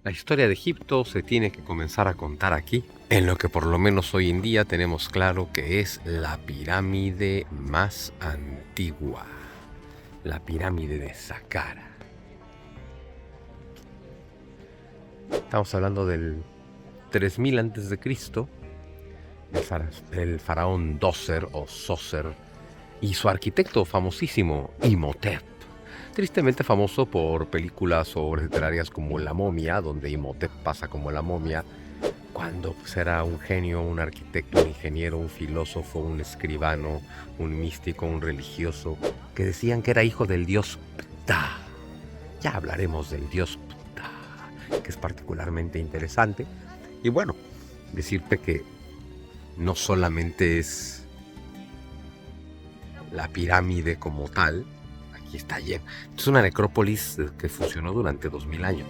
La historia de Egipto se tiene que comenzar a contar aquí, en lo que por lo menos hoy en día tenemos claro que es la pirámide más antigua, la pirámide de Saqqara. Estamos hablando del 3000 a.C., el faraón Djoser o Zoser y su arquitecto famosísimo Imhotep. Tristemente famoso por películas o obras literarias como La momia, donde Imhotep pasa como la momia, cuando era un genio, un arquitecto, un ingeniero, un filósofo, un escribano, un místico, un religioso, que decían que era hijo del dios Ptah. Ya hablaremos del dios Ptah, que es particularmente interesante. Y bueno, decirte que no solamente es la pirámide como tal, aquí está lleno. Es una necrópolis que funcionó durante 2000 años.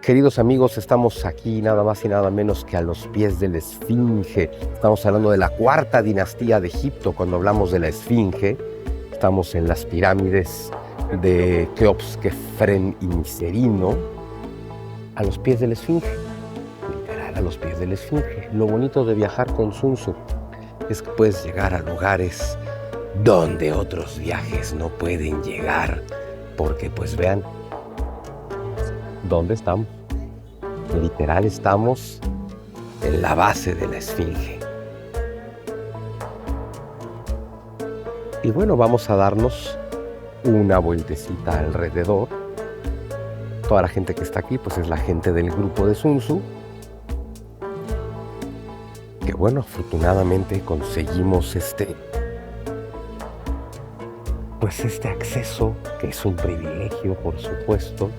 Queridos amigos, estamos aquí nada más y nada menos que a los pies de la Esfinge. Estamos hablando de la cuarta dinastía de Egipto. Cuando hablamos de la Esfinge, estamos en las pirámides de Keops, Kefren y Micerino, a los pies de la Esfinge. Literal, a los pies de la Esfinge. Lo bonito de viajar con Sun Tzu es que puedes llegar a lugares donde otros viajes no pueden llegar. Porque pues vean, ¿dónde estamos? Literal, estamos en la base de la Esfinge. Y bueno, vamos a darnos una vueltecita alrededor. Toda la gente que está aquí, pues es la gente del grupo de Sun Tzu. Que bueno, afortunadamente conseguimos este acceso, que es un privilegio, por supuesto.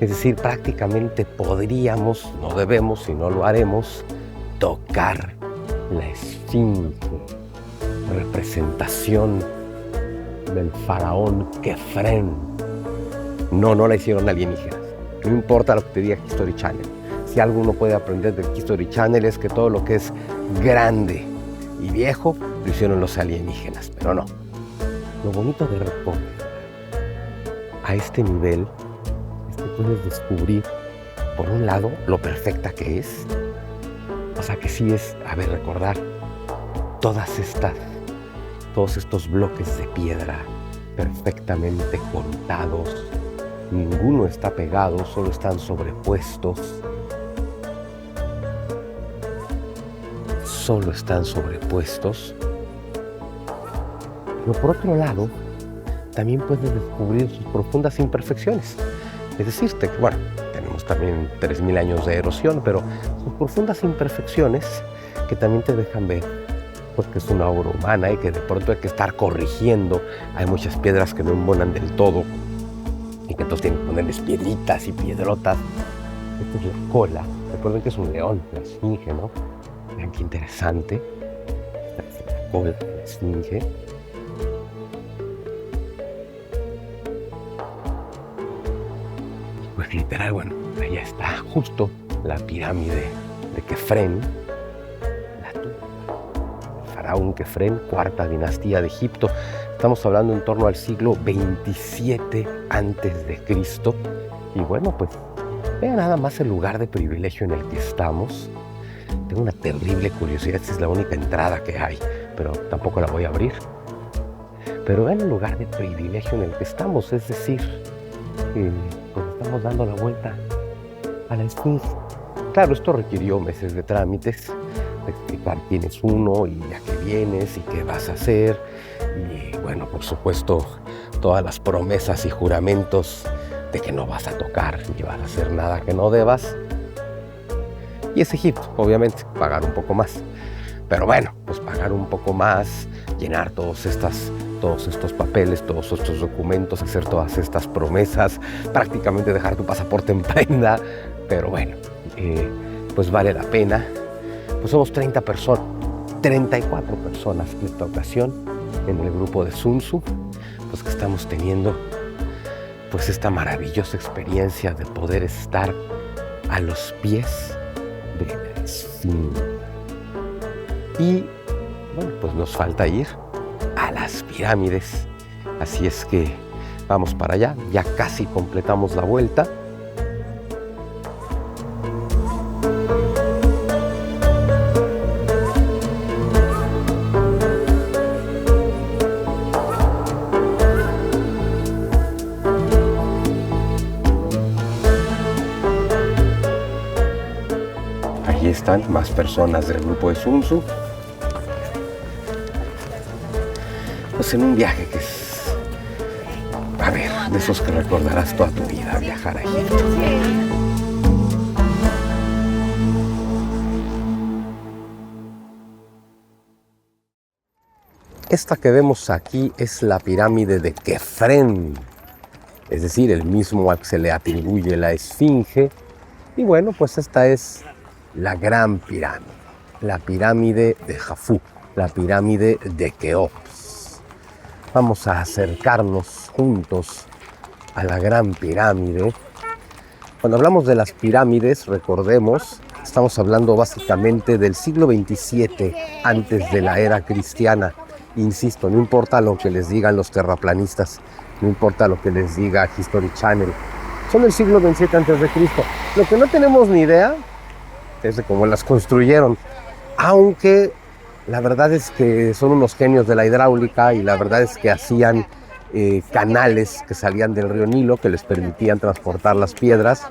Es decir, prácticamente podríamos, no debemos y no lo haremos, tocar la Esfinge, representación del faraón Kefren. No la hicieron alienígenas. No importa lo que te diga History Channel. Si algo uno puede aprender del History Channel es que todo lo que es grande y viejo lo hicieron los alienígenas, pero no. Lo bonito de recorrer a este nivel es que puedes descubrir, por un lado, lo perfecta que es. O sea, que sí es, recordar todos estos bloques de piedra perfectamente cortados. Ninguno está pegado, solo están sobrepuestos. Pero por otro lado, también puedes descubrir sus profundas imperfecciones. Es decir, tenemos también 3000 años de erosión, pero sus profundas imperfecciones que también te dejan ver que es una obra humana y que de pronto hay que estar corrigiendo. Hay muchas piedras que no embonan del todo y que entonces tienen que ponerles piedritas y piedrotas. Esta es la cola. Recuerden que es un león, la Esfinge, ¿no? Vean qué interesante. Esta es la cola de la Esfinge. Pues literal, allá está justo la pirámide de Kefren, la tumba del faraón Kefren, cuarta dinastía de Egipto. Estamos hablando en torno al siglo 27 a.C. Y bueno, pues vean nada más el lugar de privilegio en el que estamos. Tengo una terrible curiosidad, esta es la única entrada que hay, pero tampoco la voy a abrir. Pero vean el lugar de privilegio en el que estamos, es decir, pues estamos dando la vuelta a la Esfinge. Claro, esto requirió meses de trámites, de explicar quién es uno y a qué vienes y qué vas a hacer. Y bueno, por supuesto, todas las promesas y juramentos de que no vas a tocar ni vas a hacer nada que no debas. Y es Egipto, obviamente, pagar un poco más. Pero bueno, pues pagar un poco más, llenar todos estos papeles, todos estos documentos, hacer todas estas promesas, prácticamente dejar tu pasaporte en prenda. Pero bueno, pues vale la pena. Pues somos 34 personas en esta ocasión en el grupo de Sun Tzu, pues que estamos teniendo pues esta maravillosa experiencia de poder estar a los pies de la Esfinge. Y bueno, pues nos falta ir a las pirámides. Así es que vamos para allá, ya casi completamos la vuelta. Aquí están más personas del grupo de Sun Tzu. Pues en un viaje que es, a ver, de esos que recordarás toda tu vida, viajar a Egipto. Esta que vemos aquí es la pirámide de Kefren, es decir, el mismo al que se le atribuye la Esfinge. Y bueno, pues esta es la gran pirámide, la pirámide de Jafú, la pirámide de Keops. Vamos a acercarnos juntos a la gran pirámide. Cuando hablamos de las pirámides, recordemos, estamos hablando básicamente del siglo XXVII, antes de la era cristiana. Insisto, no importa lo que les digan los terraplanistas, no importa lo que les diga History Channel, son del siglo XXVII antes de Cristo. Lo que no tenemos ni idea es de cómo las construyeron, aunque la verdad es que son unos genios de la hidráulica y la verdad es que hacían canales que salían del río Nilo que les permitían transportar las piedras.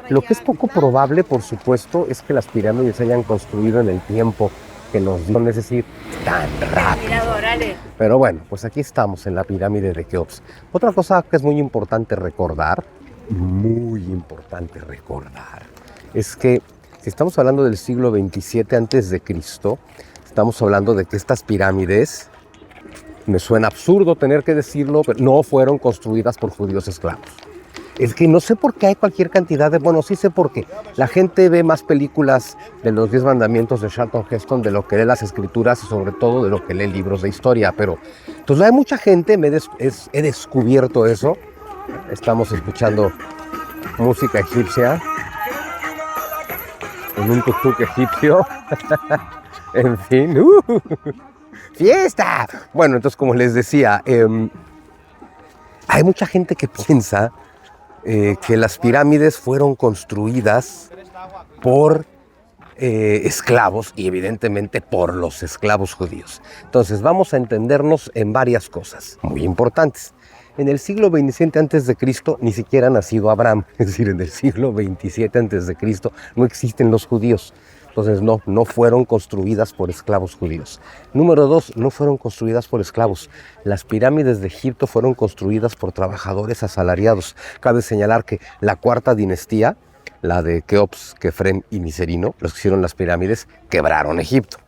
Lo que es poco probable, por supuesto, es que las pirámides se hayan construido en el tiempo que nos dieron, es decir, tan rápido. Pero bueno, pues aquí estamos en la pirámide de Keops. Otra cosa que es muy importante recordar, es que si estamos hablando del siglo XXVII antes de Cristo, estamos hablando de que estas pirámides, me suena absurdo tener que decirlo, pero no fueron construidas por judíos esclavos. Es que no sé por qué hay cualquier cantidad de... Bueno, sí sé por qué. La gente ve más películas de los 10 mandamientos de Charlton Heston de lo que lee las escrituras y sobre todo de lo que lee libros de historia. Pero entonces hay mucha gente, he descubierto eso. Estamos escuchando música egipcia en un tuk-tuk egipcio. En fin, ¡fiesta! Bueno, entonces como les decía, hay mucha gente que piensa que las pirámides fueron construidas por esclavos y evidentemente por los esclavos judíos. Entonces vamos a entendernos en varias cosas muy importantes. En el siglo XXVII antes de Cristo ni siquiera ha nacido Abraham, es decir, en el siglo XXVII antes de Cristo no existen los judíos. Entonces no fueron construidas por esclavos judíos. Número 2, no fueron construidas por esclavos. Las pirámides de Egipto fueron construidas por trabajadores asalariados. Cabe señalar que la cuarta dinastía, la de Keops, Kefren y Miserino, los que hicieron las pirámides, quebraron Egipto.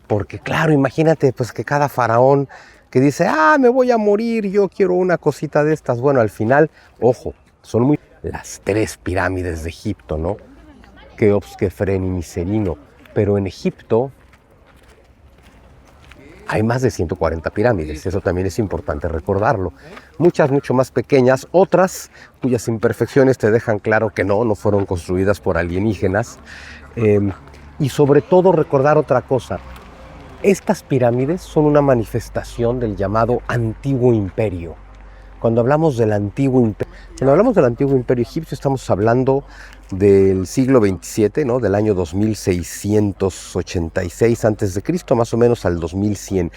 Porque claro, imagínate pues que cada faraón que dice, me voy a morir, yo quiero una cosita de estas. Bueno, al final, ojo, son muy... Las 3 pirámides de Egipto, ¿no? Keops, Kefren y Miserino, pero en Egipto hay más de 140 pirámides, eso también es importante recordarlo. Muchas mucho más pequeñas, otras cuyas imperfecciones te dejan claro que no fueron construidas por alienígenas. Y sobre todo recordar otra cosa, estas pirámides son una manifestación del llamado Antiguo Imperio. Cuando hablamos del Antiguo Imperio egipcio, estamos hablando del siglo XXVII, ¿no? Del año 2686 a.C., más o menos al 2100.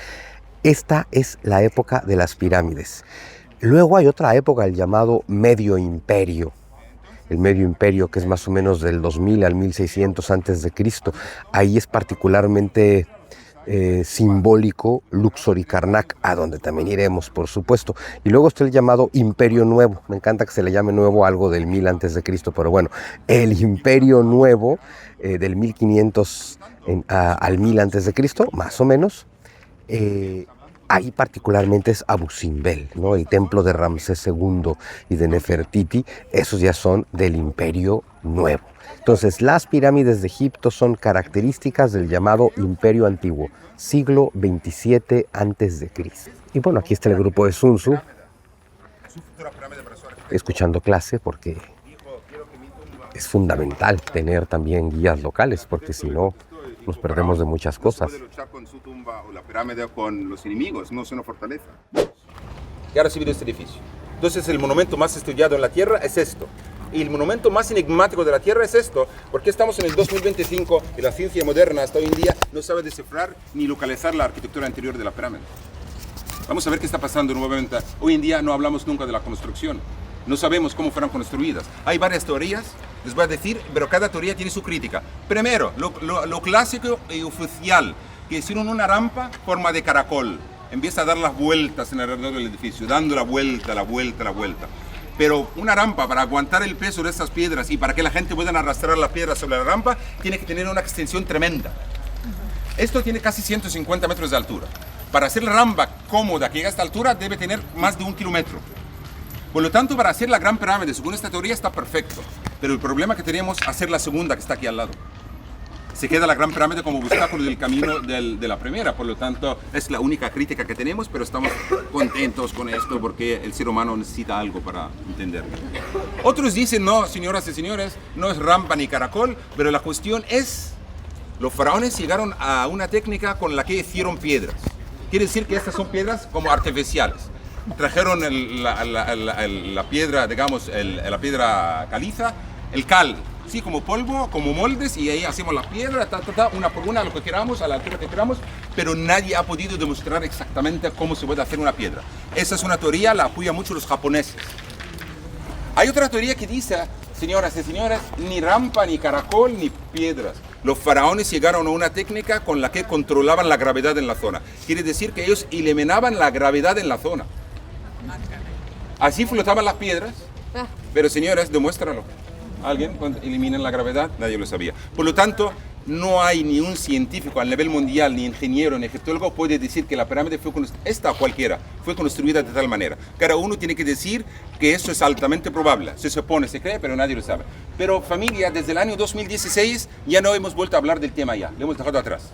Esta es la época de las pirámides. Luego hay otra época, el llamado Medio Imperio. El Medio Imperio, que es más o menos del 2000 al 1600 a.C. Ahí es particularmente simbólico Luxor y Karnak, a donde también iremos, por supuesto. Y luego está el llamado Imperio Nuevo. Me encanta que se le llame nuevo algo del 1000 a.C., pero bueno, el Imperio Nuevo del 1500 al 1000 a.C., más o menos. Ahí particularmente es Abu Simbel, ¿no? El templo de Ramsés II y de Nefertiti, esos ya son del Imperio Nuevo. Entonces, las pirámides de Egipto son características del llamado Imperio Antiguo, siglo XXVII a.C. Y bueno, aquí está el grupo de Sun Tzu. escuchando clase porque es fundamental tener también guías locales, porque si no nos perdemos de muchas cosas. Puede luchar con su tumba o la pirámide con los enemigos, no es una fortaleza. Y ahora sí viene este edificio. Entonces el monumento más estudiado en la Tierra es esto. Y el monumento más enigmático de la Tierra es esto, porque estamos en el 2025 y la ciencia moderna hasta hoy en día no sabe descifrar ni localizar la arquitectura anterior de la pirámide. Vamos a ver qué está pasando nuevamente. Hoy en día no hablamos nunca de la construcción. No sabemos cómo fueron construidas. Hay varias teorías, les voy a decir, pero cada teoría tiene su crítica. Primero, lo clásico y oficial, que hicieron una rampa forma de caracol. Empieza a dar las vueltas en alrededor del edificio, dando la vuelta, la vuelta, la vuelta. Pero una rampa para aguantar el peso de estas piedras y para que la gente pueda arrastrar las piedras sobre la rampa, tiene que tener una extensión tremenda. Esto tiene casi 150 metros de altura. Para hacer la rampa cómoda que llega a esta altura, debe tener más de 1 kilómetro. Por lo tanto, para hacer la Gran Pirámide, según esta teoría, está perfecto. Pero el problema que tenemos es hacer la segunda, que está aquí al lado. Se queda la Gran Pirámide como obstáculo del camino de la primera. Por lo tanto, es la única crítica que tenemos, pero estamos contentos con esto porque el ser humano necesita algo para entenderlo. Otros dicen, no, señoras y señores, no es rampa ni caracol, pero la cuestión es, los faraones llegaron a una técnica con la que hicieron piedras. Quiere decir que estas son piedras como artificiales. Trajeron la piedra, digamos, la piedra caliza, el cal, sí, como polvo, como moldes, y ahí hacemos la piedra, una por una, lo que queramos, a la altura que queramos, pero nadie ha podido demostrar exactamente cómo se puede hacer una piedra. Esa es una teoría, la apoyan mucho los japoneses. Hay otra teoría que dice, señoras y señores, ni rampa, ni caracol, ni piedras. Los faraones llegaron a una técnica con la que controlaban la gravedad en la zona. Quiere decir que ellos eliminaban la gravedad en la zona. Así flotaban las piedras, pero señores, demuéstralo. ¿Alguien cuando eliminan la gravedad? Nadie lo sabía. Por lo tanto, no hay ni un científico a nivel mundial, ni ingeniero, ni egiptólogo puede decir que la pirámide fue construida, esta o cualquiera, fue construida de tal manera. Cada uno tiene que decir que eso es altamente probable. Se supone, se cree, pero nadie lo sabe. Pero familia, desde el año 2016 ya no hemos vuelto a hablar del tema ya, lo hemos dejado atrás.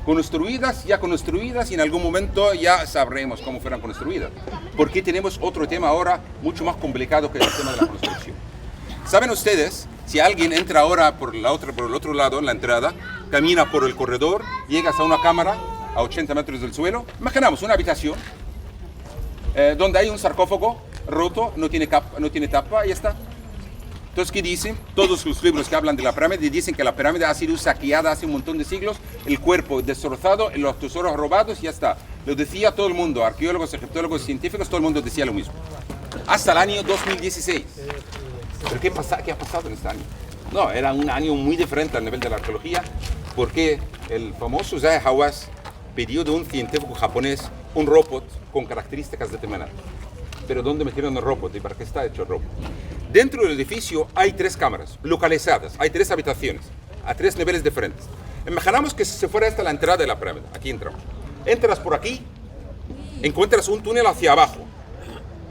Construidas, ya construidas, y en algún momento ya sabremos cómo fueron construidas. Porque tenemos otro tema ahora mucho más complicado que el tema de la construcción. ¿Saben ustedes, si alguien entra ahora por el otro lado, en la entrada, camina por el corredor, llegas a una cámara a 80 metros del suelo, imaginamos una habitación donde hay un sarcófago roto, no tiene tapa, y ya está. Entonces, ¿qué dicen? Todos los libros que hablan de la pirámide dicen que la pirámide ha sido saqueada hace un montón de siglos, el cuerpo destrozado, los tesoros robados, y ya está. Lo decía todo el mundo, arqueólogos, egiptólogos, científicos, todo el mundo decía lo mismo. Hasta el año 2016. ¿Pero qué ha pasado en este año? No, era un año muy diferente a nivel de la arqueología, porque el famoso Zahi Hawass pidió de un científico japonés un robot con características determinadas. Pero ¿dónde metieron el robot y para qué está hecho el robot? Dentro del edificio hay 3 cámaras localizadas, hay 3 habitaciones, a 3 niveles diferentes. Imaginamos que si se fuera esta la entrada de la pirámide, aquí entramos. Entras por aquí, encuentras un túnel hacia abajo,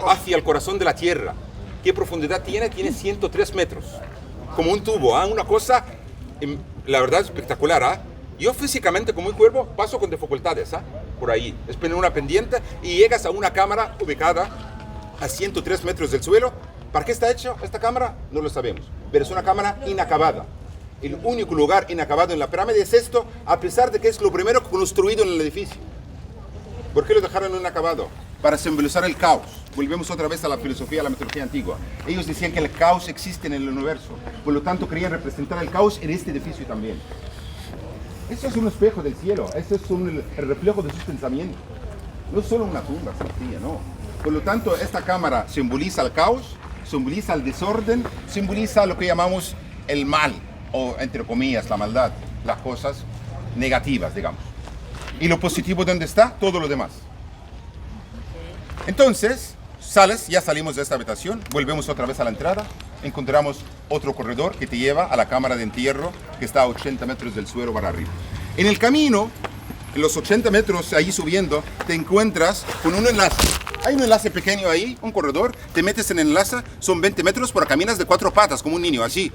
hacia el corazón de la tierra. ¿Qué profundidad tiene? Tiene 103 metros, como un tubo, una cosa, la verdad, espectacular. Yo físicamente, como un cuervo, paso con dificultades por ahí. Es poner una pendiente y llegas a una cámara ubicada a 103 metros del suelo. ¿Para qué está hecha esta cámara? No lo sabemos, pero es una cámara inacabada. El único lugar inacabado en la pirámide es esto, a pesar de que es lo primero construido en el edificio. ¿Por qué lo dejaron inacabado? Para simbolizar el caos. Volvemos otra vez a la filosofía, a la mitología antigua. Ellos decían que el caos existe en el universo, por lo tanto querían representar el caos en este edificio también. Eso es un espejo del cielo, eso es el reflejo de sus pensamientos. No es solo una tumba sencilla, no. Por lo tanto, esta cámara simboliza el caos, simboliza el desorden, simboliza lo que llamamos el mal, o entre comillas, la maldad, las cosas negativas, digamos. Y lo positivo, ¿dónde está? Todo lo demás. Entonces, ya salimos de esta habitación, volvemos otra vez a la entrada, encontramos otro corredor que te lleva a la cámara de entierro que está a 80 metros del suelo para arriba. En el camino, en los 80 metros ahí subiendo, te encuentras con un enlace. Hay un enlace pequeño ahí, un corredor, te metes en el enlace, son 20 metros, pero caminas de 4 patas como un niño, así,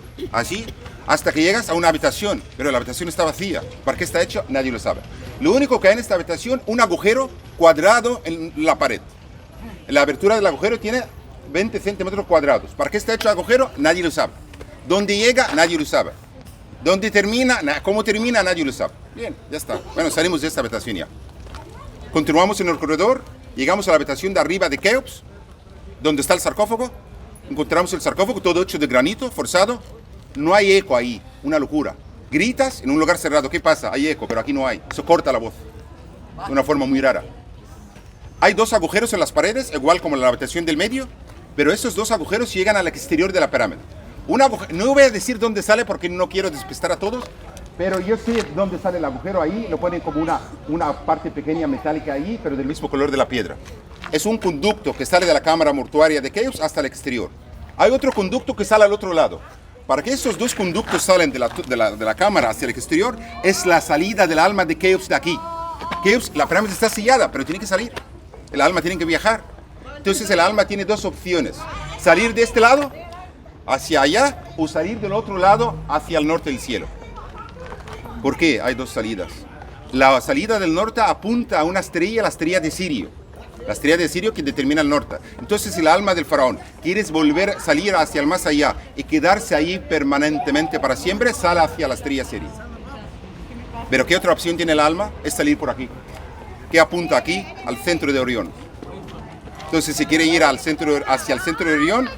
hasta que llegas a una habitación, pero la habitación está vacía. ¿Para qué está hecho? Nadie lo sabe. Lo único que hay en esta habitación, un agujero cuadrado en la pared. La abertura del agujero tiene 20 centímetros cuadrados. ¿Para qué está hecho el agujero? Nadie lo sabe. ¿Dónde llega? Nadie lo sabe. ¿Dónde termina? ¿Cómo termina? Nadie lo sabe. Bien, ya está. Bueno, salimos de esta habitación ya. Continuamos en el corredor, llegamos a la habitación de arriba de Keops, donde está el sarcófago. Encontramos el sarcófago todo hecho de granito, forzado. No hay eco ahí, una locura. Gritas en un lugar cerrado, ¿qué pasa? Hay eco, pero aquí no hay. Eso corta la voz de una forma muy rara. Hay 2 agujeros en las paredes, igual como en la habitación del medio, pero esos 2 agujeros llegan al exterior de la pirámide. No voy a decir dónde sale porque no quiero despistar a todos, pero yo sé dónde sale el agujero ahí. Lo ponen como una parte pequeña metálica ahí, pero del mismo color de la piedra. Es un conducto que sale de la cámara mortuaria de Keops hasta el exterior. Hay otro conducto que sale al otro lado. Para que esos 2 conductos salen de la cámara hacia el exterior, es la salida del alma de Keops de aquí. Keops, la pirámide está sellada, pero tiene que salir. El alma tiene que viajar. Entonces el alma tiene 2 opciones. Salir de este lado hacia allá o salir del otro lado hacia el norte del cielo. ¿Por qué? Hay 2 salidas. La salida del norte apunta a una estrella, la estrella de Sirio. La estrella de Sirio que determina el norte. Entonces el alma del faraón quiere salir hacia el más allá y quedarse ahí permanentemente para siempre, sale hacia la estrella Sirio. Pero ¿qué otra opción tiene el alma? Es salir por aquí. ¿Qué apunta aquí? Al centro de Orión. Entonces si quiere ir hacia el centro de Orión,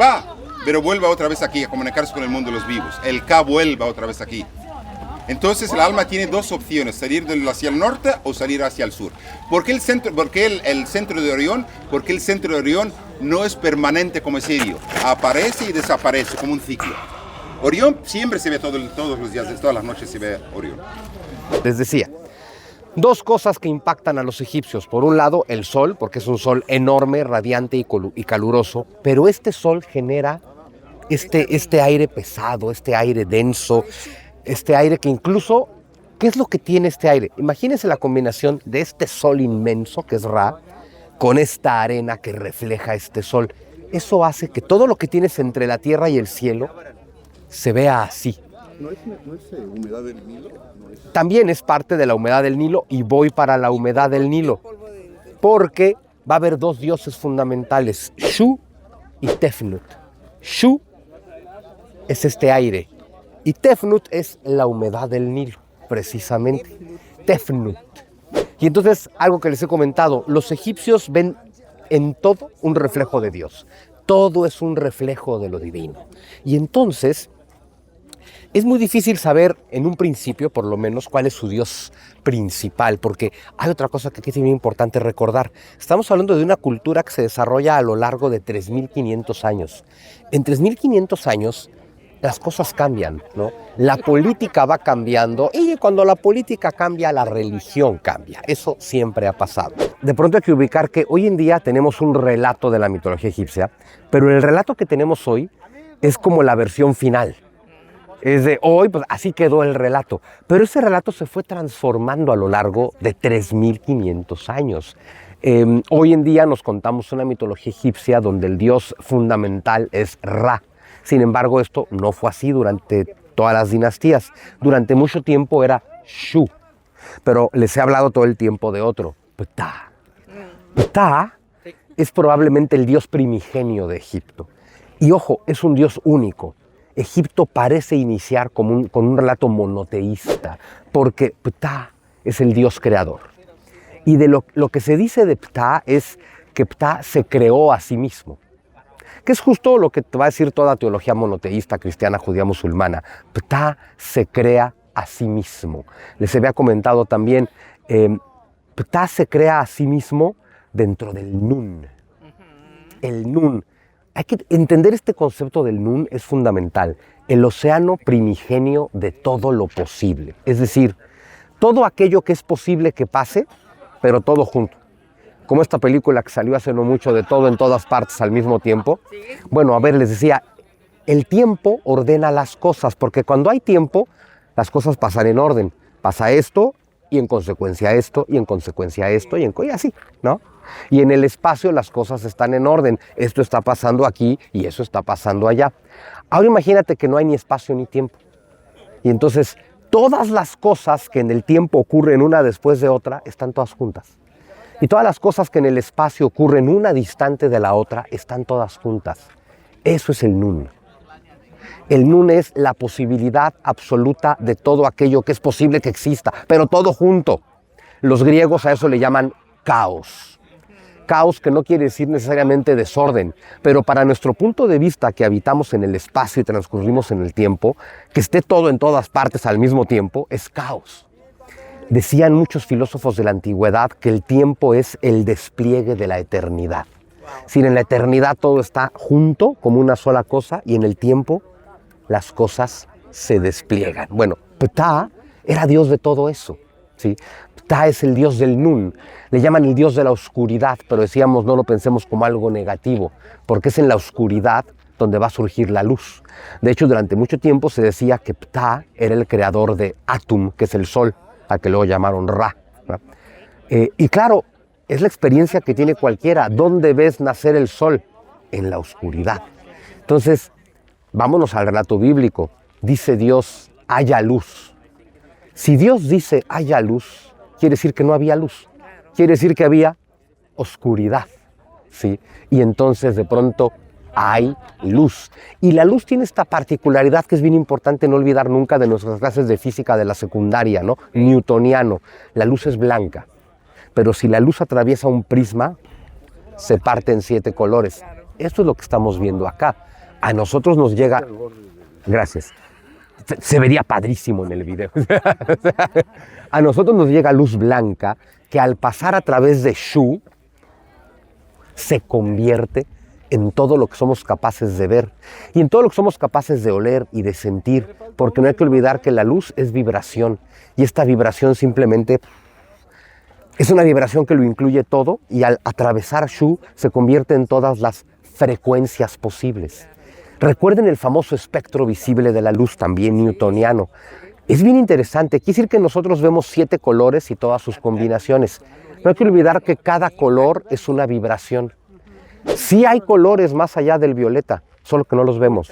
va, pero vuelva otra vez aquí a comunicarse con el mundo de los vivos. El K vuelva otra vez aquí. Entonces el alma tiene 2 opciones, salir hacia el norte o salir hacia el sur. ¿Por qué el centro de Orión? Porque el centro de Orión no es permanente como Sirio. Aparece y desaparece como un ciclo. Orión siempre se ve todos los días, todas las noches se ve Orión. Les decía, 2 cosas que impactan a los egipcios. Por un lado, el sol, porque es un sol enorme, radiante y caluroso, pero este sol genera este aire pesado, este aire denso, este aire que incluso, ¿qué es lo que tiene este aire? Imagínense la combinación de este sol inmenso, que es Ra, con esta arena que refleja este sol. Eso hace que todo lo que tienes entre la tierra y el cielo se vea así. ¿No es humedad del Nilo? También es parte de la humedad del Nilo y voy para la humedad del Nilo, porque va a haber 2 dioses fundamentales, Shu y Tefnut. Shu es este aire y Tefnut es la humedad del Nilo, precisamente. Tefnut. Y entonces, algo que les he comentado, los egipcios ven en todo un reflejo de Dios. Todo es un reflejo de lo divino. Y entonces, es muy difícil saber, en un principio por lo menos, cuál es su Dios principal, porque hay otra cosa que aquí es muy importante recordar. Estamos hablando de una cultura que se desarrolla a lo largo de 3.500 años. En 3.500 años, las cosas cambian, ¿no? La política va cambiando y cuando la política cambia, la religión cambia. Eso siempre ha pasado. De pronto hay que ubicar que hoy en día tenemos un relato de la mitología egipcia, pero el relato que tenemos hoy es como la versión final. Es de hoy, pues así quedó el relato. Pero ese relato se fue transformando a lo largo de 3.500 años. Hoy en día nos contamos una mitología egipcia donde el dios fundamental es Ra. Sin embargo, esto no fue así durante todas las dinastías. Durante mucho tiempo era Shu. Pero les he hablado todo el tiempo de otro, Ptah. Ptah es probablemente el dios primigenio de Egipto. Y ojo, es un dios único. Egipto parece iniciar con un relato monoteísta, porque Ptah es el dios creador. Y de lo que se dice de Ptah es que Ptah se creó a sí mismo, que es justo lo que te va a decir toda teología monoteísta, cristiana, judía, musulmana. Ptah se crea a sí mismo. Les había comentado también, Ptah se crea a sí mismo dentro del Nun. El Nun. Hay que entender este concepto del Nun, es fundamental. El océano primigenio de todo lo posible. Es decir, todo aquello que es posible que pase, pero todo junto. Como esta película que salió hace no mucho de todo en todas partes al mismo tiempo. Bueno, a ver, les decía, el tiempo ordena las cosas, porque cuando hay tiempo, las cosas pasan en orden. Pasa esto, y en consecuencia esto, y en consecuencia esto, y así, ¿no? Y en el espacio las cosas están en orden. Esto está pasando aquí y eso está pasando allá. Ahora imagínate que no hay ni espacio ni tiempo. Y entonces todas las cosas que en el tiempo ocurren una después de otra están todas juntas. Y todas las cosas que en el espacio ocurren una distante de la otra están todas juntas. Eso es el Nun. El Nun es la posibilidad absoluta de todo aquello que es posible que exista, pero todo junto. Los griegos a eso le llaman caos. Caos que no quiere decir necesariamente desorden, pero para nuestro punto de vista que habitamos en el espacio y transcurrimos en el tiempo, que esté todo en todas partes al mismo tiempo, es caos. Decían muchos filósofos de la antigüedad que el tiempo es el despliegue de la eternidad. Si en la eternidad todo está junto como una sola cosa y en el tiempo las cosas se despliegan. Bueno, Ptah era Dios de todo eso, ¿sí? Ptah es el Dios del Nun, le llaman el Dios de la oscuridad, pero decíamos no lo pensemos como algo negativo, porque es en la oscuridad donde va a surgir la luz. De hecho, durante mucho tiempo se decía que Ptah era el creador de Atum, que es el sol, a que luego llamaron Ra, ¿no? Y claro, es la experiencia que tiene cualquiera. ¿Dónde ves nacer el sol? En la oscuridad. Entonces, vámonos al relato bíblico. Dice Dios, haya luz. Si Dios dice haya luz, quiere decir que no había luz. Quiere decir que había oscuridad, ¿sí? Y entonces de pronto hay luz. Y la luz tiene esta particularidad que es bien importante no olvidar nunca de nuestras clases de física de la secundaria, ¿no? Newtoniano. La luz es blanca. Pero si la luz atraviesa un prisma, se parte en 7 colores. Esto es lo que estamos viendo acá. A nosotros nos llega... Gracias. Se vería padrísimo en el video. A nosotros nos llega luz blanca que al pasar a través de Shu se convierte en todo lo que somos capaces de ver y en todo lo que somos capaces de oler y de sentir, porque no hay que olvidar que la luz es vibración y esta vibración simplemente es una vibración que lo incluye todo y al atravesar Shu se convierte en todas las frecuencias posibles. Recuerden el famoso espectro visible de la luz, también newtoniano. Es bien interesante, quiere decir que nosotros vemos 7 colores y todas sus combinaciones. No hay que olvidar que cada color es una vibración. Sí hay colores más allá del violeta, solo que no los vemos.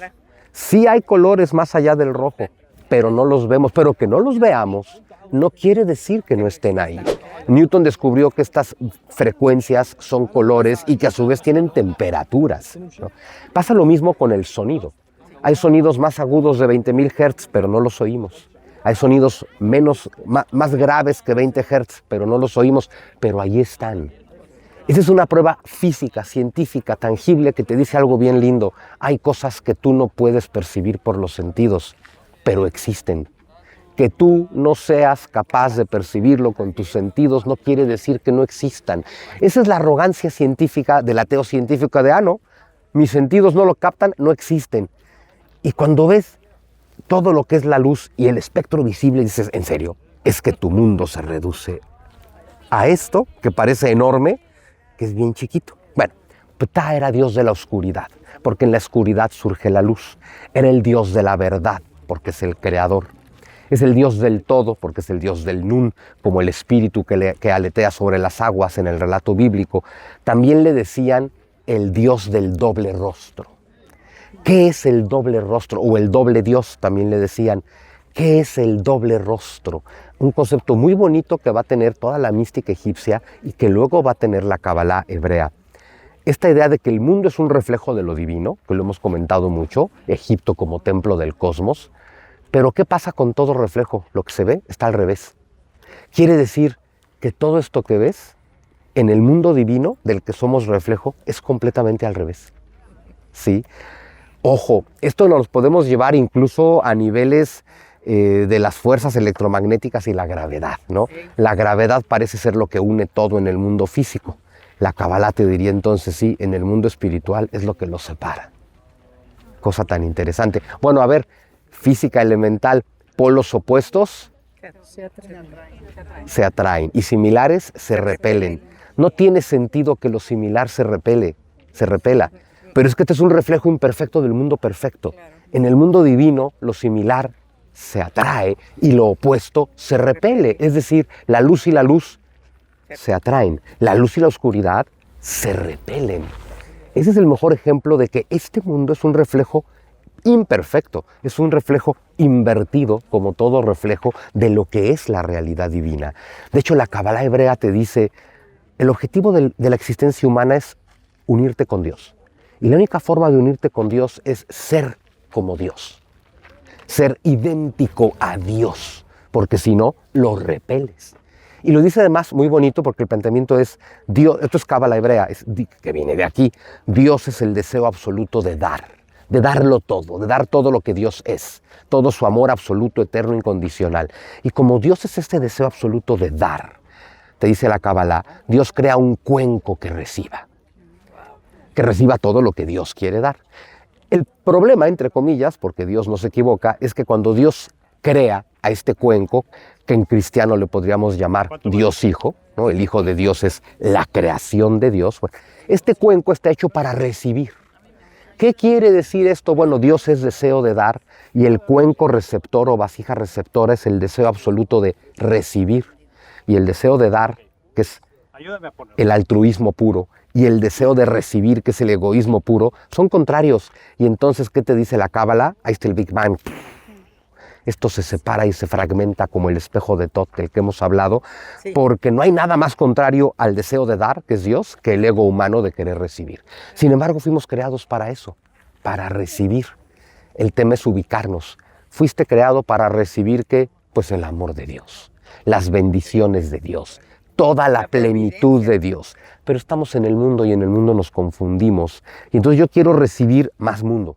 Sí hay colores más allá del rojo, pero no los vemos. Pero que no los veamos no quiere decir que no estén ahí. Newton descubrió que estas frecuencias son colores y que a su vez tienen temperaturas, ¿no? Pasa lo mismo con el sonido. Hay sonidos más agudos de 20.000 Hz, pero no los oímos. Hay sonidos más graves que 20 Hz, pero no los oímos, pero ahí están. Esa es una prueba física, científica, tangible, que te dice algo bien lindo. Hay cosas que tú no puedes percibir por los sentidos, pero existen. Que tú no seas capaz de percibirlo con tus sentidos no quiere decir que no existan. Esa es la arrogancia científica del ateo científico de, no, mis sentidos no lo captan, no existen. Y cuando ves todo lo que es la luz y el espectro visible, dices, ¿en serio? Es que tu mundo se reduce a esto, que parece enorme, que es bien chiquito. Bueno, Ptah era Dios de la oscuridad, porque en la oscuridad surge la luz. Era el Dios de la verdad, porque es el creador. Es el Dios del todo, porque es el Dios del Nun, como el espíritu que aletea sobre las aguas en el relato bíblico. También le decían el Dios del doble rostro. ¿Qué es el doble rostro? O el doble Dios, también le decían. ¿Qué es el doble rostro? Un concepto muy bonito que va a tener toda la mística egipcia y que luego va a tener la Kabbalah hebrea. Esta idea de que el mundo es un reflejo de lo divino, que lo hemos comentado mucho, Egipto como templo del cosmos. Pero ¿qué pasa con todo reflejo? Lo que se ve está al revés. Quiere decir que todo esto que ves en el mundo divino del que somos reflejo es completamente al revés. ¿Sí? Ojo, esto nos podemos llevar incluso a niveles de las fuerzas electromagnéticas y la gravedad, ¿no? La gravedad parece ser lo que une todo en el mundo físico. La Kabbalah te diría entonces, sí, en el mundo espiritual es lo que los separa. Cosa tan interesante. Bueno, a ver, física elemental, polos opuestos se atraen y similares se repelen. No tiene sentido que lo similar se repela, pero es que este es un reflejo imperfecto del mundo perfecto. En el mundo divino, lo similar se atrae y lo opuesto se repele. Es decir, la luz y la luz se atraen, la luz y la oscuridad se repelen. Ese es el mejor ejemplo de que este mundo es un reflejo imperfecto, es un reflejo invertido, como todo reflejo, de lo que es la realidad divina. De hecho, la Kabbalah hebrea te dice, El objetivo de la existencia humana es unirte con Dios. Y la única forma de unirte con Dios es ser como Dios. Ser idéntico a Dios, porque si no, lo repeles. Y lo dice además muy bonito porque el planteamiento es, Dios, esto es cábala hebrea, que viene de aquí, Dios es el deseo absoluto de darlo todo, de dar todo lo que Dios es, todo su amor absoluto, eterno, incondicional. Y como Dios es este deseo absoluto de dar, te dice la cábala, Dios crea un cuenco que reciba todo lo que Dios quiere dar. El problema, entre comillas, porque Dios no se equivoca, es que cuando Dios crea a este cuenco, que en cristiano le podríamos llamar Dios Hijo, ¿no? El Hijo de Dios es la creación de Dios. Bueno, este cuenco está hecho para recibir. ¿Qué quiere decir esto? Bueno, Dios es deseo de dar y el cuenco receptor o vasija receptora es el deseo absoluto de recibir. Y el deseo de dar, que es el altruismo puro, y el deseo de recibir, que es el egoísmo puro, son contrarios. Y entonces, ¿qué te dice la cábala? Ahí está el Big Bang. Esto se separa y se fragmenta como el espejo de Thoth del que hemos hablado, sí, porque no hay nada más contrario al deseo de dar, que es Dios, que el ego humano de querer recibir. Sin embargo, fuimos creados para eso, para recibir. El tema es ubicarnos. Fuiste creado para recibir, ¿qué? Pues el amor de Dios, las bendiciones de Dios, toda la plenitud de Dios. Pero estamos en el mundo y en el mundo nos confundimos. Y entonces yo quiero recibir más mundo.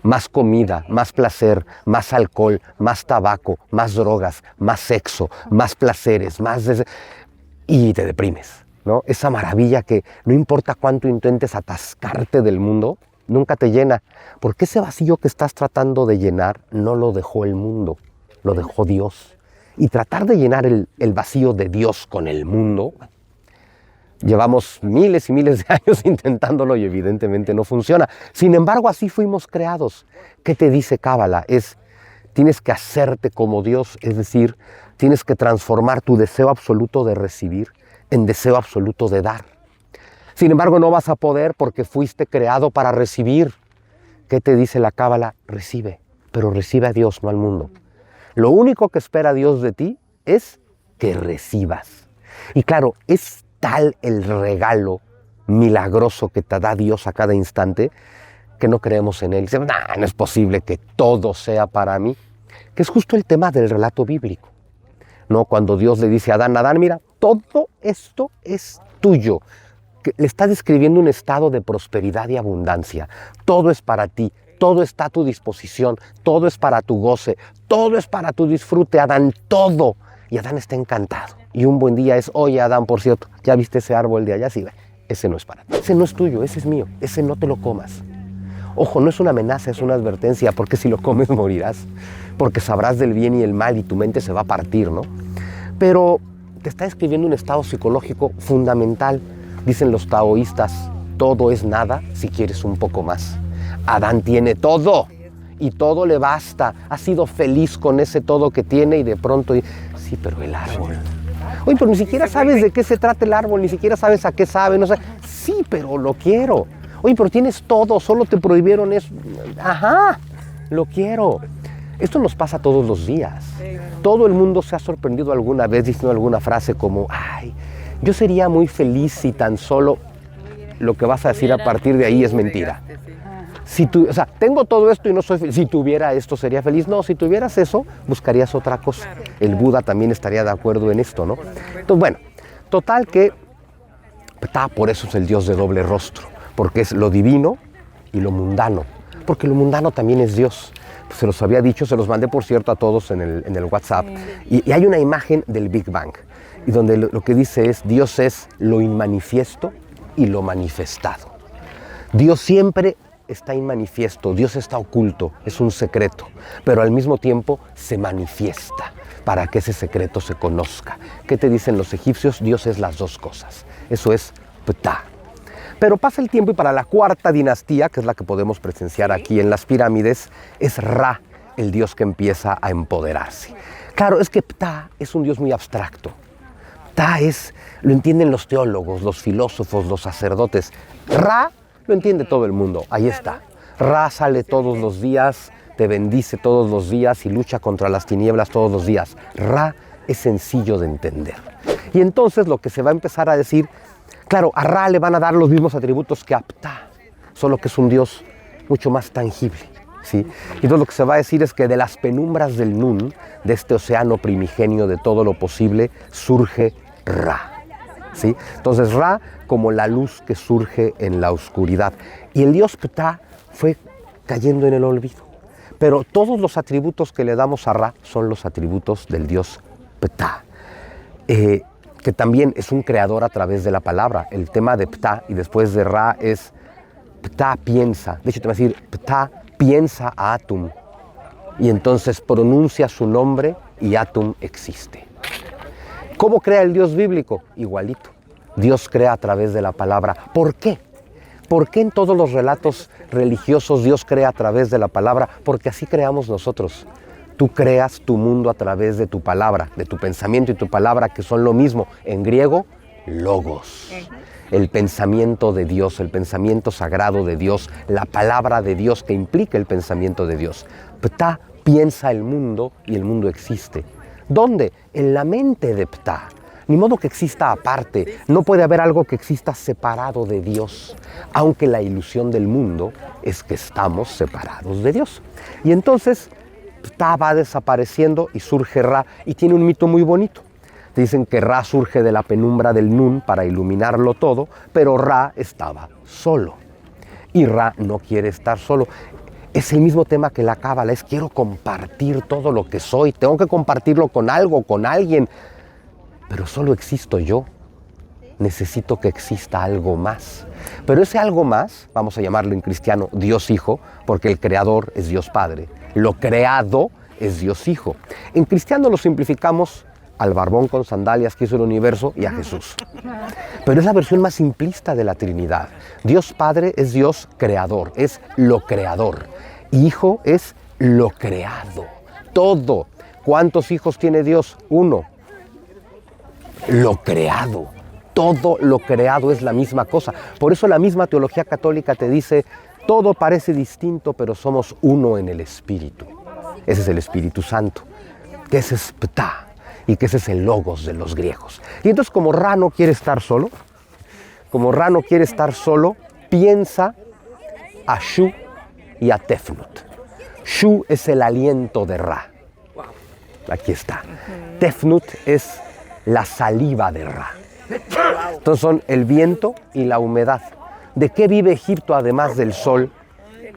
Más comida, más placer, más alcohol, más tabaco, más drogas, más sexo, más placeres, y te deprimes, ¿no? Esa maravilla que no importa cuánto intentes atascarte del mundo, nunca te llena. Porque ese vacío que estás tratando de llenar no lo dejó el mundo, lo dejó Dios. Y tratar de llenar el vacío de Dios con el mundo, llevamos miles y miles de años intentándolo y evidentemente no funciona. Sin embargo, así fuimos creados. ¿Qué te dice cábala? Tienes que hacerte como Dios, es decir, tienes que transformar tu deseo absoluto de recibir en deseo absoluto de dar. Sin embargo, no vas a poder porque fuiste creado para recibir. ¿Qué te dice la cábala? Recibe, pero recibe a Dios, no al mundo. Lo único que espera Dios de ti es que recibas. Y claro, es tal el regalo milagroso que te da Dios a cada instante que no creemos en Él. Dice, no es posible que todo sea para mí. Que es justo el tema del relato bíblico, ¿no? Cuando Dios le dice a Adán, mira, todo esto es tuyo. Que le está describiendo un estado de prosperidad y abundancia. Todo es para ti, todo está a tu disposición, todo es para tu goce, todo es para tu disfrute, Adán, todo. Y Adán está encantado. Y un buen día es, oye Adán, por cierto, ¿ya viste ese árbol de allá? Sí, ese no es para ti. Ese no es tuyo, ese es mío. Ese no te lo comas. Ojo, no es una amenaza, es una advertencia, porque si lo comes morirás. Porque sabrás del bien y el mal y tu mente se va a partir, ¿no? Pero te está describiendo un estado psicológico fundamental. Dicen los taoístas, todo es nada si quieres un poco más. Adán tiene todo y todo le basta. Ha sido feliz con ese todo que tiene y de pronto, sí, pero el árbol. Oye, pero ni siquiera sabes de qué se trata el árbol, ni siquiera sabes a qué sabe. No sé. Sí, pero lo quiero. Oye, pero tienes todo, solo te prohibieron eso. Ajá, lo quiero. Esto nos pasa todos los días. Todo el mundo se ha sorprendido alguna vez diciendo alguna frase como, ay, yo sería muy feliz si tan solo lo que vas a decir a partir de ahí es mentira. O sea, tengo todo esto y no soy feliz. Si tuviera esto, sería feliz. No, si tuvieras eso, buscarías otra cosa. El Buda también estaría de acuerdo en esto, ¿no? Entonces, bueno, total que por eso es el Dios de doble rostro, porque es lo divino y lo mundano, porque lo mundano también es Dios. Pues se los había dicho, se los mandé, por cierto, a todos en el WhatsApp. Y hay una imagen del Big Bang, y donde lo que dice es, Dios es lo inmanifiesto y lo manifestado. Dios siempre está inmanifiesto, Dios está oculto, es un secreto, pero al mismo tiempo se manifiesta para que ese secreto se conozca. ¿Qué te dicen los egipcios? Dios es las dos cosas. Eso es Ptah. Pero pasa el tiempo y para la cuarta dinastía, que es la que podemos presenciar aquí en las pirámides, es Ra, el dios que empieza a empoderarse. Claro, es que Ptah es un dios muy abstracto. Ptah lo entienden los teólogos, los filósofos, los sacerdotes. Ra lo entiende todo el mundo, ahí está. Ra sale todos los días, te bendice todos los días y lucha contra las tinieblas todos los días. Ra es sencillo de entender. Y entonces lo que se va a empezar a decir, claro, a Ra le van a dar los mismos atributos que a Ptah, solo que es un Dios mucho más tangible, ¿sí? Y entonces lo que se va a decir es que de las penumbras del Nun, de este océano primigenio de todo lo posible, surge Ra, ¿sí? Entonces Ra como la luz que surge en la oscuridad. Y el Dios Ptah fue cayendo en el olvido. Pero todos los atributos que le damos a Ra son los atributos del Dios Ptah, que también es un creador a través de la palabra. El tema de Ptah y después de Ra es Ptah piensa. De hecho, te voy a decir, Ptah piensa a Atum. Y entonces pronuncia su nombre y Atum existe. ¿Cómo crea el Dios bíblico? Igualito. Dios crea a través de la palabra. ¿Por qué? ¿Por qué en todos los relatos religiosos Dios crea a través de la palabra? Porque así creamos nosotros. Tú creas tu mundo a través de tu palabra, de tu pensamiento y tu palabra, que son lo mismo. En griego, logos. El pensamiento de Dios, el pensamiento sagrado de Dios, la palabra de Dios que implica el pensamiento de Dios. Ptah piensa el mundo y el mundo existe. ¿Dónde? En la mente de Ptah. Ni modo que exista aparte. No puede haber algo que exista separado de Dios, aunque la ilusión del mundo es que estamos separados de Dios. Y entonces Ptah va desapareciendo y surge Ra, y tiene un mito muy bonito. Dicen que Ra surge de la penumbra del Nun para iluminarlo todo, pero Ra estaba solo. Y Ra no quiere estar solo. Es el mismo tema que la cábala, es quiero compartir todo lo que soy, tengo que compartirlo con algo, con alguien. Pero solo existo yo, necesito que exista algo más. Pero ese algo más, vamos a llamarlo en cristiano Dios Hijo, porque el creador es Dios Padre, lo creado es Dios Hijo. En cristiano lo simplificamos al barbón con sandalias que hizo el universo y a Jesús. Pero es la versión más simplista de la Trinidad. Dios Padre es Dios creador, es lo creador. Hijo es lo creado, todo. ¿Cuántos hijos tiene Dios? Uno. Lo creado, todo lo creado es la misma cosa. Por eso la misma teología católica te dice, todo parece distinto, pero somos uno en el Espíritu. Ese es el Espíritu Santo, que ese es Ptah, y que ese es el logos de los griegos. Y entonces como Ra no quiere estar solo, piensa a Shu y a Tefnut. Shu es el aliento de Ra. Aquí está. Tefnut es la saliva de Ra. Entonces son el viento y la humedad. ¿De qué vive Egipto además del sol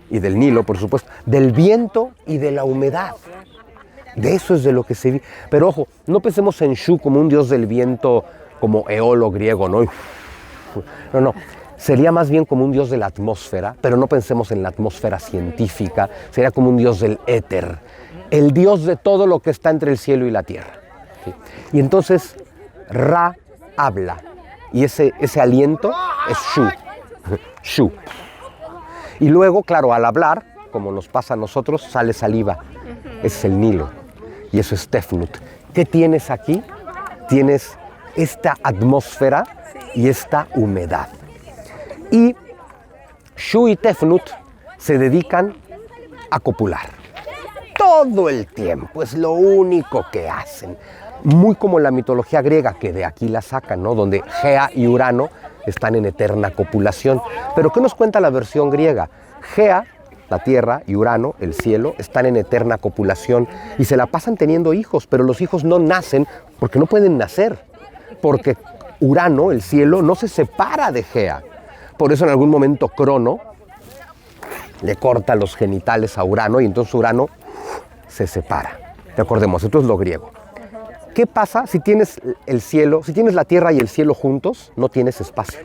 y del Nilo, por supuesto? Del viento y de la humedad. De eso es de lo que se vive. Pero ojo, no pensemos en Shu como un dios del viento, como Eolo griego, ¿no? No. Sería más bien como un dios de la atmósfera, pero no pensemos en la atmósfera científica. Sería como un dios del éter. El dios de todo lo que está entre el cielo y la tierra. ¿Sí? Y entonces Ra habla y ese aliento es Shu. Y luego, claro, al hablar, como nos pasa a nosotros, sale saliva. Ese es el Nilo y eso es Tefnut. ¿Qué tienes aquí? Tienes esta atmósfera y esta humedad. Y Shu y Tefnut se dedican a copular. Todo el tiempo, es lo único que hacen. Muy como la mitología griega, que de aquí la sacan, ¿no? Donde Gea y Urano están en eterna copulación. Pero ¿qué nos cuenta la versión griega? Gea, la tierra, y Urano, el cielo, están en eterna copulación y se la pasan teniendo hijos, pero los hijos no nacen porque no pueden nacer, porque Urano, el cielo, no se separa de Gea. Por eso en algún momento Crono le corta los genitales a Urano y entonces Urano se separa. Recordemos, esto es lo griego. ¿Qué pasa si tienes el cielo, si tienes la tierra y el cielo juntos? No tienes espacio.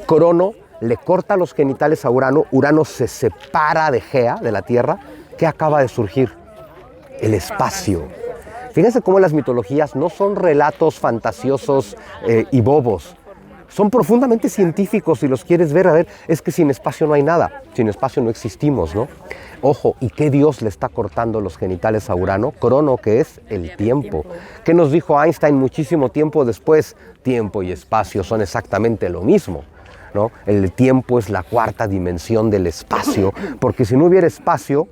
Crono le corta los genitales a Urano, Urano se separa de Gea, de la tierra. ¿Qué acaba de surgir? El espacio. Fíjense cómo las mitologías no son relatos fantasiosos y bobos. Son profundamente científicos, si los quieres ver. A ver, es que sin espacio no hay nada. Sin espacio no existimos, ¿no? Ojo, ¿y qué dios le está cortando los genitales a Urano? Crono, que es el tiempo. ¿Qué nos dijo Einstein muchísimo tiempo después? Tiempo y espacio son exactamente lo mismo, ¿no? El tiempo es la cuarta dimensión del espacio, porque si no hubiera espacio,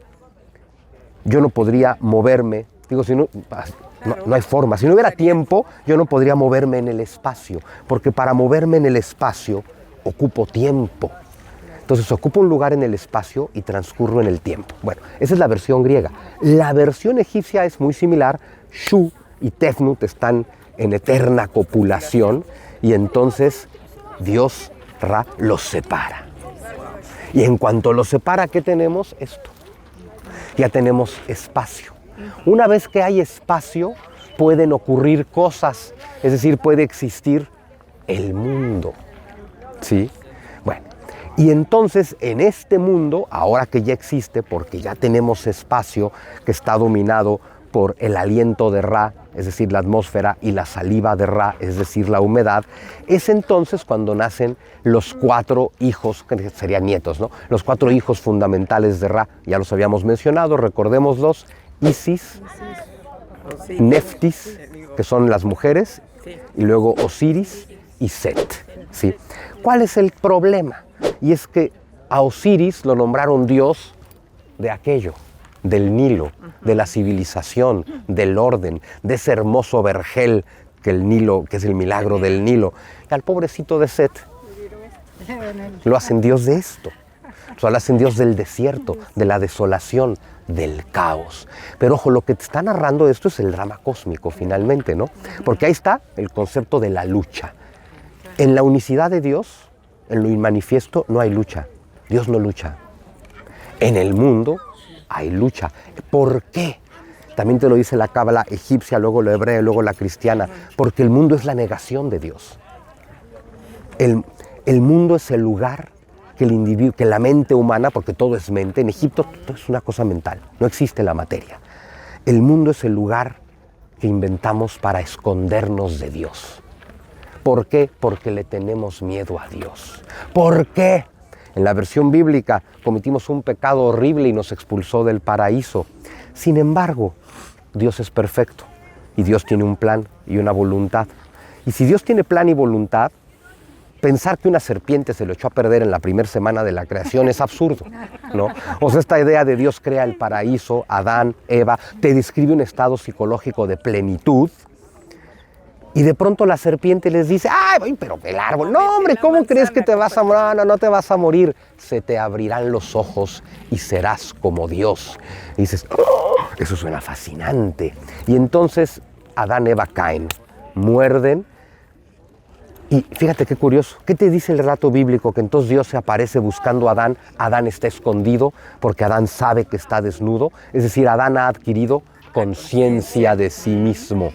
yo no podría moverme. Digo, si no, No hay forma. Si no hubiera tiempo, yo no podría moverme en el espacio, porque para moverme en el espacio ocupo tiempo. Entonces ocupo un lugar en el espacio y transcurro en el tiempo. Bueno, esa es la versión griega. La versión egipcia es muy similar. Shu y Tefnut están en eterna copulación y entonces Dios, Ra, los separa. Y en cuanto los separa, ¿qué tenemos? Esto. Ya tenemos espacio. Una vez que hay espacio, pueden ocurrir cosas, es decir, puede existir el mundo. ¿Sí? Bueno, y entonces en este mundo, ahora que ya existe, porque ya tenemos espacio que está dominado por el aliento de Ra, es decir, la atmósfera, y la saliva de Ra, es decir, la humedad, es entonces cuando nacen los 4 hijos, que serían nietos, ¿no? Los 4 hijos fundamentales de Ra, ya los habíamos mencionado, recordémoslos: Isis, Neftis, que son las mujeres, y luego Osiris y Set, ¿sí? ¿Cuál es el problema? Y es que a Osiris lo nombraron dios de aquello, del Nilo, de la civilización, del orden, de ese hermoso vergel que el Nilo, que es el milagro del Nilo. Y al pobrecito de Set lo hacen dios de esto. O sea, lo hacen dios del desierto, de la desolación, del caos. Pero ojo, lo que te está narrando esto es el drama cósmico finalmente, ¿no? Porque ahí está el concepto de la lucha. En la unicidad de Dios, en lo inmanifiesto, no hay lucha. Dios no lucha. En el mundo hay lucha. ¿Por qué? También te lo dice la cábala egipcia, luego la hebrea, luego la cristiana. Porque el mundo es la negación de Dios. El mundo es el lugar que el individuo, que la mente humana, porque todo es mente, en Egipto todo es una cosa mental, no existe la materia. El mundo es el lugar que inventamos para escondernos de Dios. ¿Por qué? Porque le tenemos miedo a Dios. ¿Por qué? En la versión bíblica cometimos un pecado horrible y nos expulsó del paraíso. Sin embargo, Dios es perfecto y Dios tiene un plan y una voluntad. Y si Dios tiene plan y voluntad, pensar que una serpiente se lo echó a perder en la primera semana de la creación es absurdo, ¿no? O sea, esta idea de Dios crea el paraíso, Adán, Eva, te describe un estado psicológico de plenitud, y de pronto la serpiente les dice: ¡ay, pero el árbol! No, hombre, ¿cómo crees que te vas a morir? No te vas a morir. Se te abrirán los ojos y serás como Dios. Y dices: ¡oh! Eso suena fascinante. Y entonces Adán y Eva caen, muerden. Y fíjate qué curioso, ¿qué te dice el relato bíblico? Que entonces Dios se aparece buscando a Adán. Adán está escondido porque Adán sabe que está desnudo. Es decir, Adán ha adquirido conciencia de sí mismo.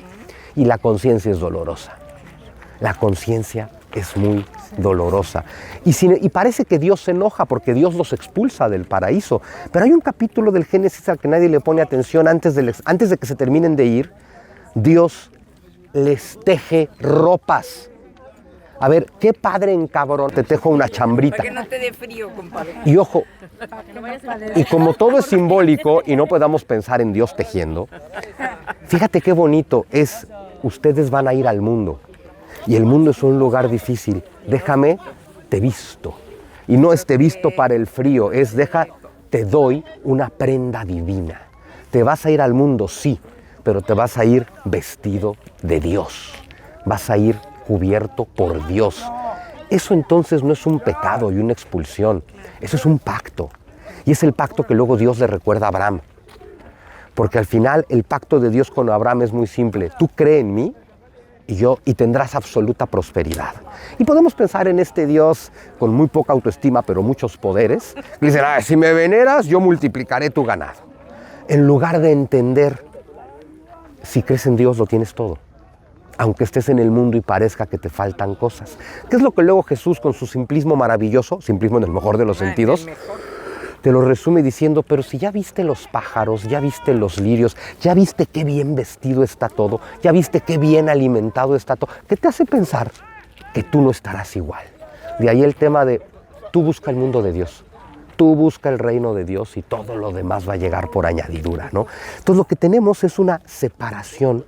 Y la conciencia es dolorosa. La conciencia es muy dolorosa. Y parece que Dios se enoja porque Dios los expulsa del paraíso. Pero hay un capítulo del Génesis al que nadie le pone atención. Antes de que se terminen de ir, Dios les teje ropas. A ver, ¿qué padre en cabrón te tejo una chambrita? Para que no te dé frío, compadre. Y ojo, y como todo es simbólico y no podamos pensar en Dios tejiendo, fíjate qué bonito es: ustedes van a ir al mundo y el mundo es un lugar difícil. Déjame, te visto. Y no es te visto para el frío, es te doy una prenda divina. Te vas a ir al mundo, sí, pero te vas a ir vestido de Dios. Vas a ir cubierto por Dios. Eso entonces no es un pecado y una expulsión, eso es un pacto. Y es el pacto que luego Dios le recuerda a Abraham. Porque al final el pacto de Dios con Abraham es muy simple: tú cree en mí y tendrás absoluta prosperidad. Y podemos pensar en este Dios con muy poca autoestima pero muchos poderes, que dicen: si me veneras yo multiplicaré tu ganado. En lugar de entender, si crees en Dios lo tienes todo, aunque estés en el mundo y parezca que te faltan cosas. ¿Qué es lo que luego Jesús, con su simplismo maravilloso, simplismo en el mejor de los sentidos, te lo resume diciendo: pero si ya viste los pájaros, ya viste los lirios, ya viste qué bien vestido está todo, ya viste qué bien alimentado está todo, ¿qué te hace pensar que tú no estarás igual? De ahí el tema de: tú busca el mundo de Dios, tú busca el reino de Dios y todo lo demás va a llegar por añadidura, ¿no? Entonces lo que tenemos es una separación.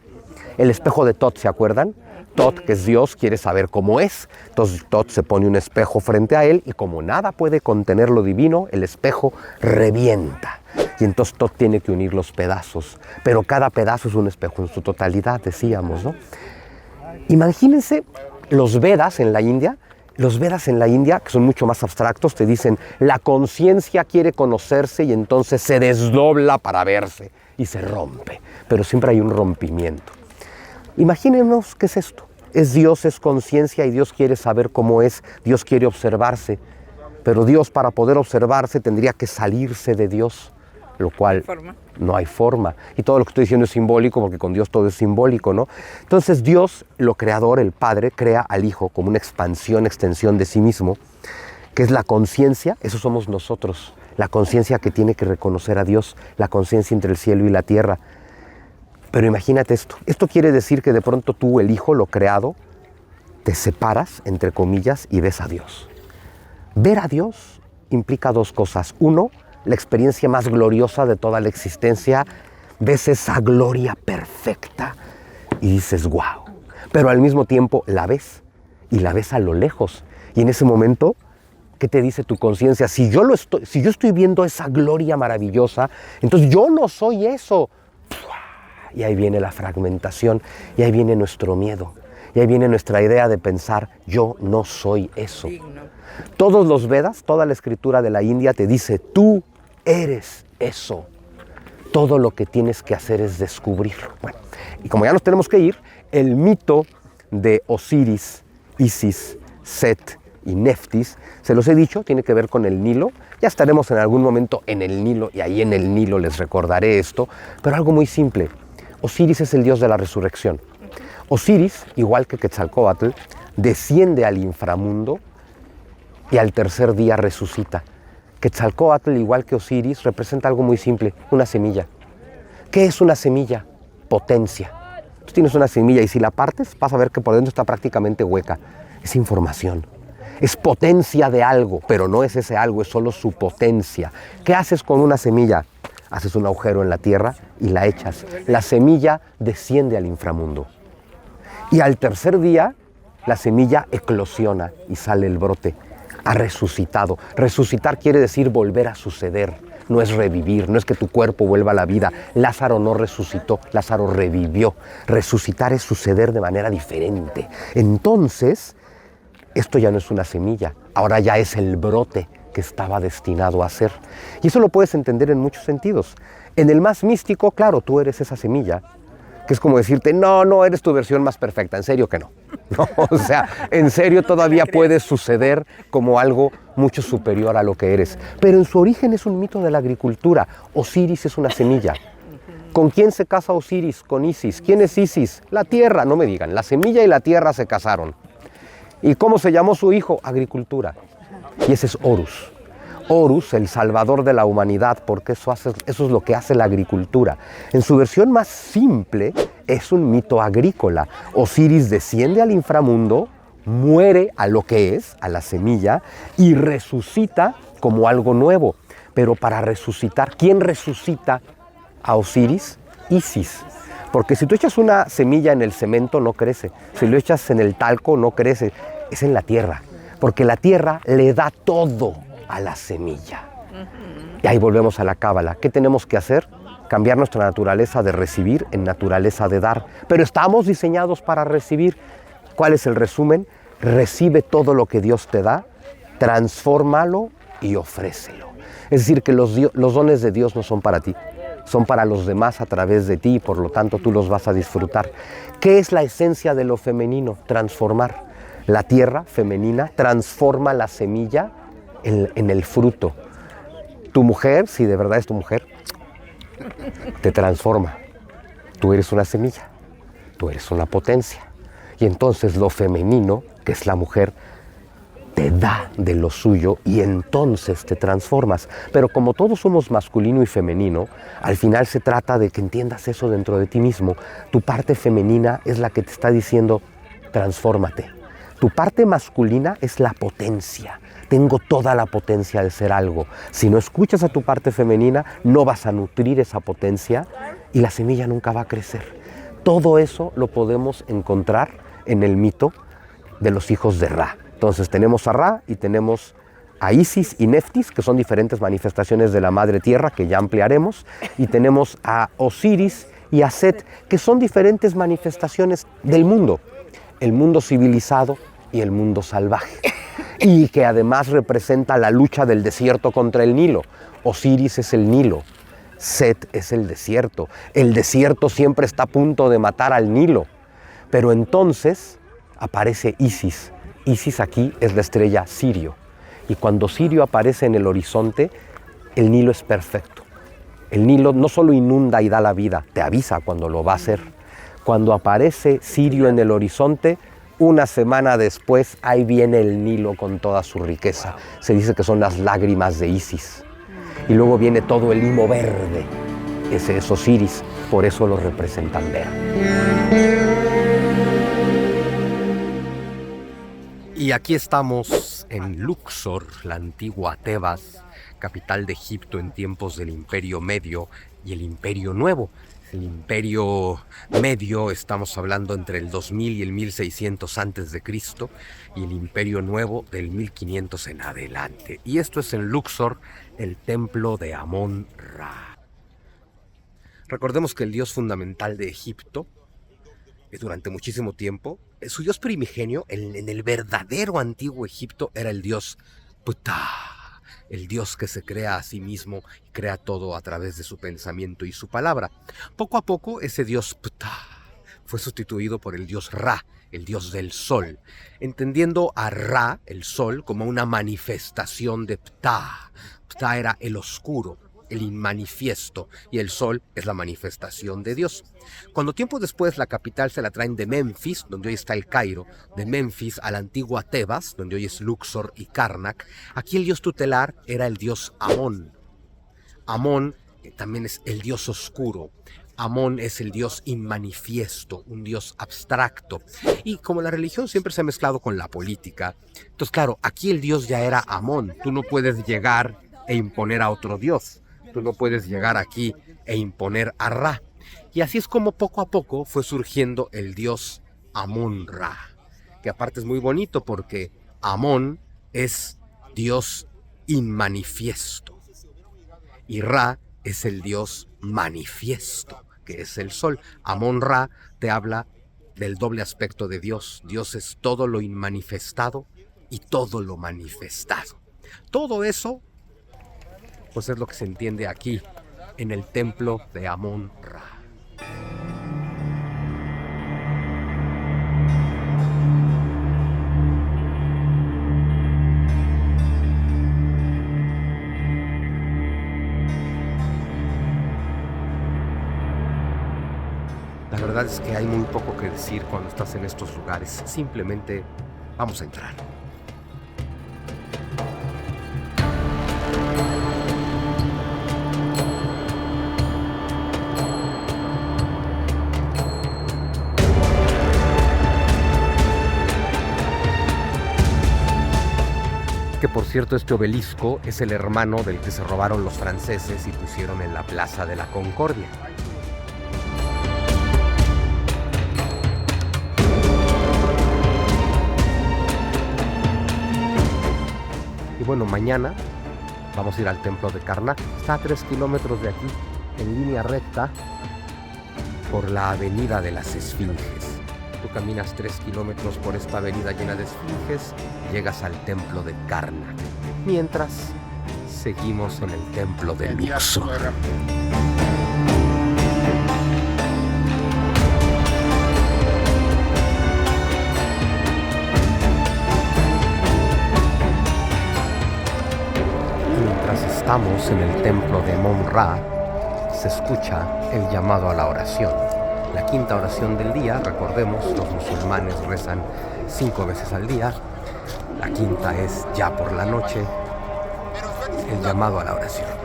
El espejo de Tot, ¿se acuerdan? Tot, que es Dios, quiere saber cómo es. Entonces Tot se pone un espejo frente a él y como nada puede contener lo divino, el espejo revienta. Y y entonces todo tiene que unir los pedazos, pero cada pedazo es un espejo en su totalidad, decíamos, ¿no? Imagínense los Vedas en la India. Los Vedas en la India, que son mucho más abstractos, te dicen, la conciencia quiere conocerse y entonces se desdobla para verse y se rompe, pero siempre hay un rompimiento. Imagínense qué es esto. Es Dios, es conciencia y Dios quiere saber cómo es, Dios quiere observarse, pero Dios para poder observarse tendría que salirse de Dios, lo cual no hay forma. Y todo lo que estoy diciendo es simbólico porque con Dios todo es simbólico, ¿no? Entonces Dios, lo creador, el Padre, crea al Hijo como una expansión, extensión de sí mismo, que es la conciencia, eso somos nosotros, la conciencia que tiene que reconocer a Dios, la conciencia entre el cielo y la tierra. Pero imagínate esto, esto quiere decir que de pronto tú, el Hijo, lo creado, te separas, entre comillas, y ves a Dios. Ver a Dios implica dos cosas. Uno, la experiencia más gloriosa de toda la existencia, ves esa gloria perfecta y dices, wow. Pero al mismo tiempo la ves y la ves a lo lejos. Y en ese momento, ¿qué te dice tu conciencia? Si yo estoy viendo esa gloria maravillosa, entonces yo no soy eso. Y ahí viene la fragmentación, y ahí viene nuestro miedo, y ahí viene nuestra idea de pensar, yo no soy eso. Todos los Vedas, toda la escritura de la India te dice, tú eres eso. Todo lo que tienes que hacer es descubrirlo. Bueno, y como ya nos tenemos que ir, el mito de Osiris, Isis, Set y Neftis, se los he dicho, tiene que ver con el Nilo. Ya estaremos en algún momento en el Nilo y ahí en el Nilo les recordaré esto, pero algo muy simple. Osiris es el dios de la resurrección. Osiris, igual que Quetzalcóatl, desciende al inframundo y al tercer día resucita. Quetzalcóatl, igual que Osiris, representa algo muy simple, una semilla. ¿Qué es una semilla? Potencia. Tú tienes una semilla y si la partes, vas a ver que por dentro está prácticamente hueca. Es información. Es potencia de algo, pero no es ese algo, es solo su potencia. ¿Qué haces con una semilla? Haces un agujero en la tierra y la echas. La semilla desciende al inframundo. Y al tercer día, la semilla eclosiona y sale el brote. Ha resucitado. Resucitar quiere decir volver a suceder. No es revivir, no es que tu cuerpo vuelva a la vida. Lázaro no resucitó, Lázaro revivió. Resucitar es suceder de manera diferente. Entonces, esto ya no es una semilla, ahora ya es el brote que estaba destinado a ser. Y eso lo puedes entender en muchos sentidos. En el más místico, claro, tú eres esa semilla, que es como decirte, no eres tu versión más perfecta, en serio que no. No, o sea, en serio todavía puede suceder como algo mucho superior a lo que eres. Pero en su origen es un mito de la agricultura. Osiris es una semilla. ¿Con quién se casa Osiris? Con Isis. ¿Quién es Isis? La tierra, no me digan. La semilla y la tierra se casaron. ¿Y cómo se llamó su hijo? Agricultura. Y ese es Horus. Horus, el salvador de la humanidad, porque eso es lo que hace la agricultura. En su versión más simple, es un mito agrícola. Osiris desciende al inframundo, muere a lo que es, a la semilla, y resucita como algo nuevo. Pero para resucitar, ¿quién resucita a Osiris? Isis. Porque si tú echas una semilla en el cemento, no crece. Si lo echas en el talco, no crece. Es en la tierra. Porque la tierra le da todo a la semilla. Y ahí volvemos a la cábala. ¿Qué tenemos que hacer? Cambiar nuestra naturaleza de recibir en naturaleza de dar. Pero estamos diseñados para recibir. ¿Cuál es el resumen? Recibe todo lo que Dios te da, transfórmalo y ofrécelo. Es decir, que los dones de Dios no son para ti, son para los demás a través de ti y por lo tanto tú los vas a disfrutar. ¿Qué es la esencia de lo femenino? Transformar. La tierra femenina transforma la semilla en el fruto. Tu mujer, si de verdad es tu mujer, te transforma. Tú eres una semilla, tú eres una potencia. Y entonces lo femenino, que es la mujer, te da de lo suyo y entonces te transformas. Pero como todos somos masculino y femenino, al final se trata de que entiendas eso dentro de ti mismo. Tu parte femenina es la que te está diciendo, transfórmate. Tu parte masculina es la potencia. Tengo toda la potencia de ser algo. Si no escuchas a tu parte femenina, no vas a nutrir esa potencia y la semilla nunca va a crecer. Todo eso lo podemos encontrar en el mito de los hijos de Ra. Entonces tenemos a Ra y tenemos a Isis y Neftis, que son diferentes manifestaciones de la Madre Tierra, que ya ampliaremos, y tenemos a Osiris y a Set, que son diferentes manifestaciones del mundo, el mundo civilizado y el mundo salvaje, y que además representa la lucha del desierto contra el Nilo. Osiris es el Nilo, Set es el desierto siempre está a punto de matar al Nilo, pero entonces aparece Isis. Isis aquí es la estrella Sirio, y cuando Sirio aparece en el horizonte, el Nilo es perfecto. El Nilo no solo inunda y da la vida, te avisa cuando lo va a hacer. Cuando aparece Sirio en el horizonte, una semana después, ahí viene el Nilo con toda su riqueza. Se dice que son las lágrimas de Isis. Y luego viene todo el limo verde. Ese es Osiris, por eso lo representan verde. Y aquí estamos en Luxor, la antigua Tebas, capital de Egipto en tiempos del Imperio Medio y el Imperio Nuevo. El Imperio Medio, estamos hablando entre el 2000 y el 1600 antes de Cristo, y el Imperio Nuevo del 1500 en adelante. Y esto es en Luxor, el templo de Amón-Ra. Recordemos que el dios fundamental de Egipto, durante muchísimo tiempo, su dios primigenio en el verdadero antiguo Egipto era el dios Ptah, el dios que se crea a sí mismo y crea todo a través de su pensamiento y su palabra. Poco a poco ese dios Ptah fue sustituido por el dios Ra, el dios del sol, entendiendo a Ra, el sol, como una manifestación de Ptah. Ptah era el oscuro, el inmanifiesto, y el sol es la manifestación de Dios. Cuando tiempo después la capital se la traen de Memphis, donde hoy está el Cairo, de Memphis a la antigua Tebas, donde hoy es Luxor y Karnak, aquí el dios tutelar era el dios Amón. Amón también es el dios oscuro. Amón es el dios inmanifiesto, un dios abstracto. Y como la religión siempre se ha mezclado con la política, entonces claro, aquí el dios ya era Amón. Tú no puedes llegar e imponer a otro dios. Tú no puedes llegar aquí e imponer a Ra. Y así es como poco a poco fue surgiendo el dios Amón-Ra, que aparte es muy bonito porque Amón es dios inmanifiesto y Ra es el dios manifiesto, que es el sol. Amón-Ra te habla del doble aspecto de Dios. Dios es todo lo inmanifestado y todo lo manifestado. Todo eso pues es lo que se entiende aquí, en el templo de Amón-Ra. La verdad es que hay muy poco que decir cuando estás en estos lugares. Simplemente vamos a entrar. Que por cierto, este obelisco es el hermano del que se robaron los franceses y pusieron en la Plaza de la Concordia. Y bueno, mañana vamos a ir al templo de Karnak. Está a 3 kilómetros de aquí, en línea recta, por la avenida de las Esfinges. Tú caminas 3 kilómetros por esta avenida llena de esfinges, llegas al templo de Karnak. Mientras, seguimos en el templo de Luxor. Mientras estamos en el templo de Amón-Ra, se escucha el llamado a la oración. La quinta oración del día, recordemos, los musulmanes rezan 5 veces al día. La quinta es ya por la noche, el llamado a la oración.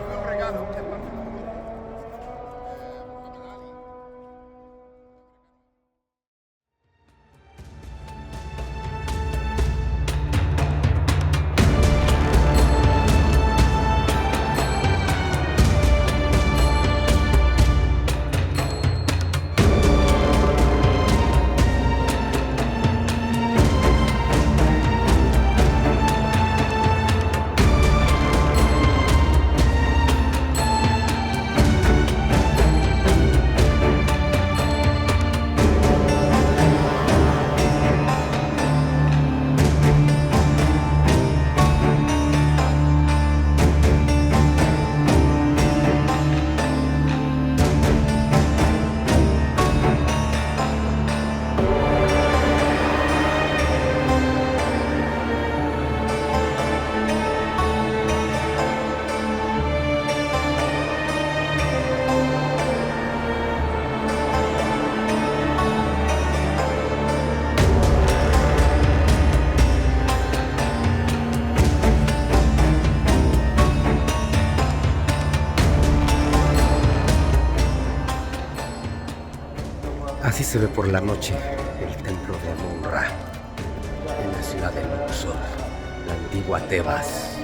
Así se ve por la noche el templo de Amon-Ra en la ciudad de Luxor, la antigua Tebas,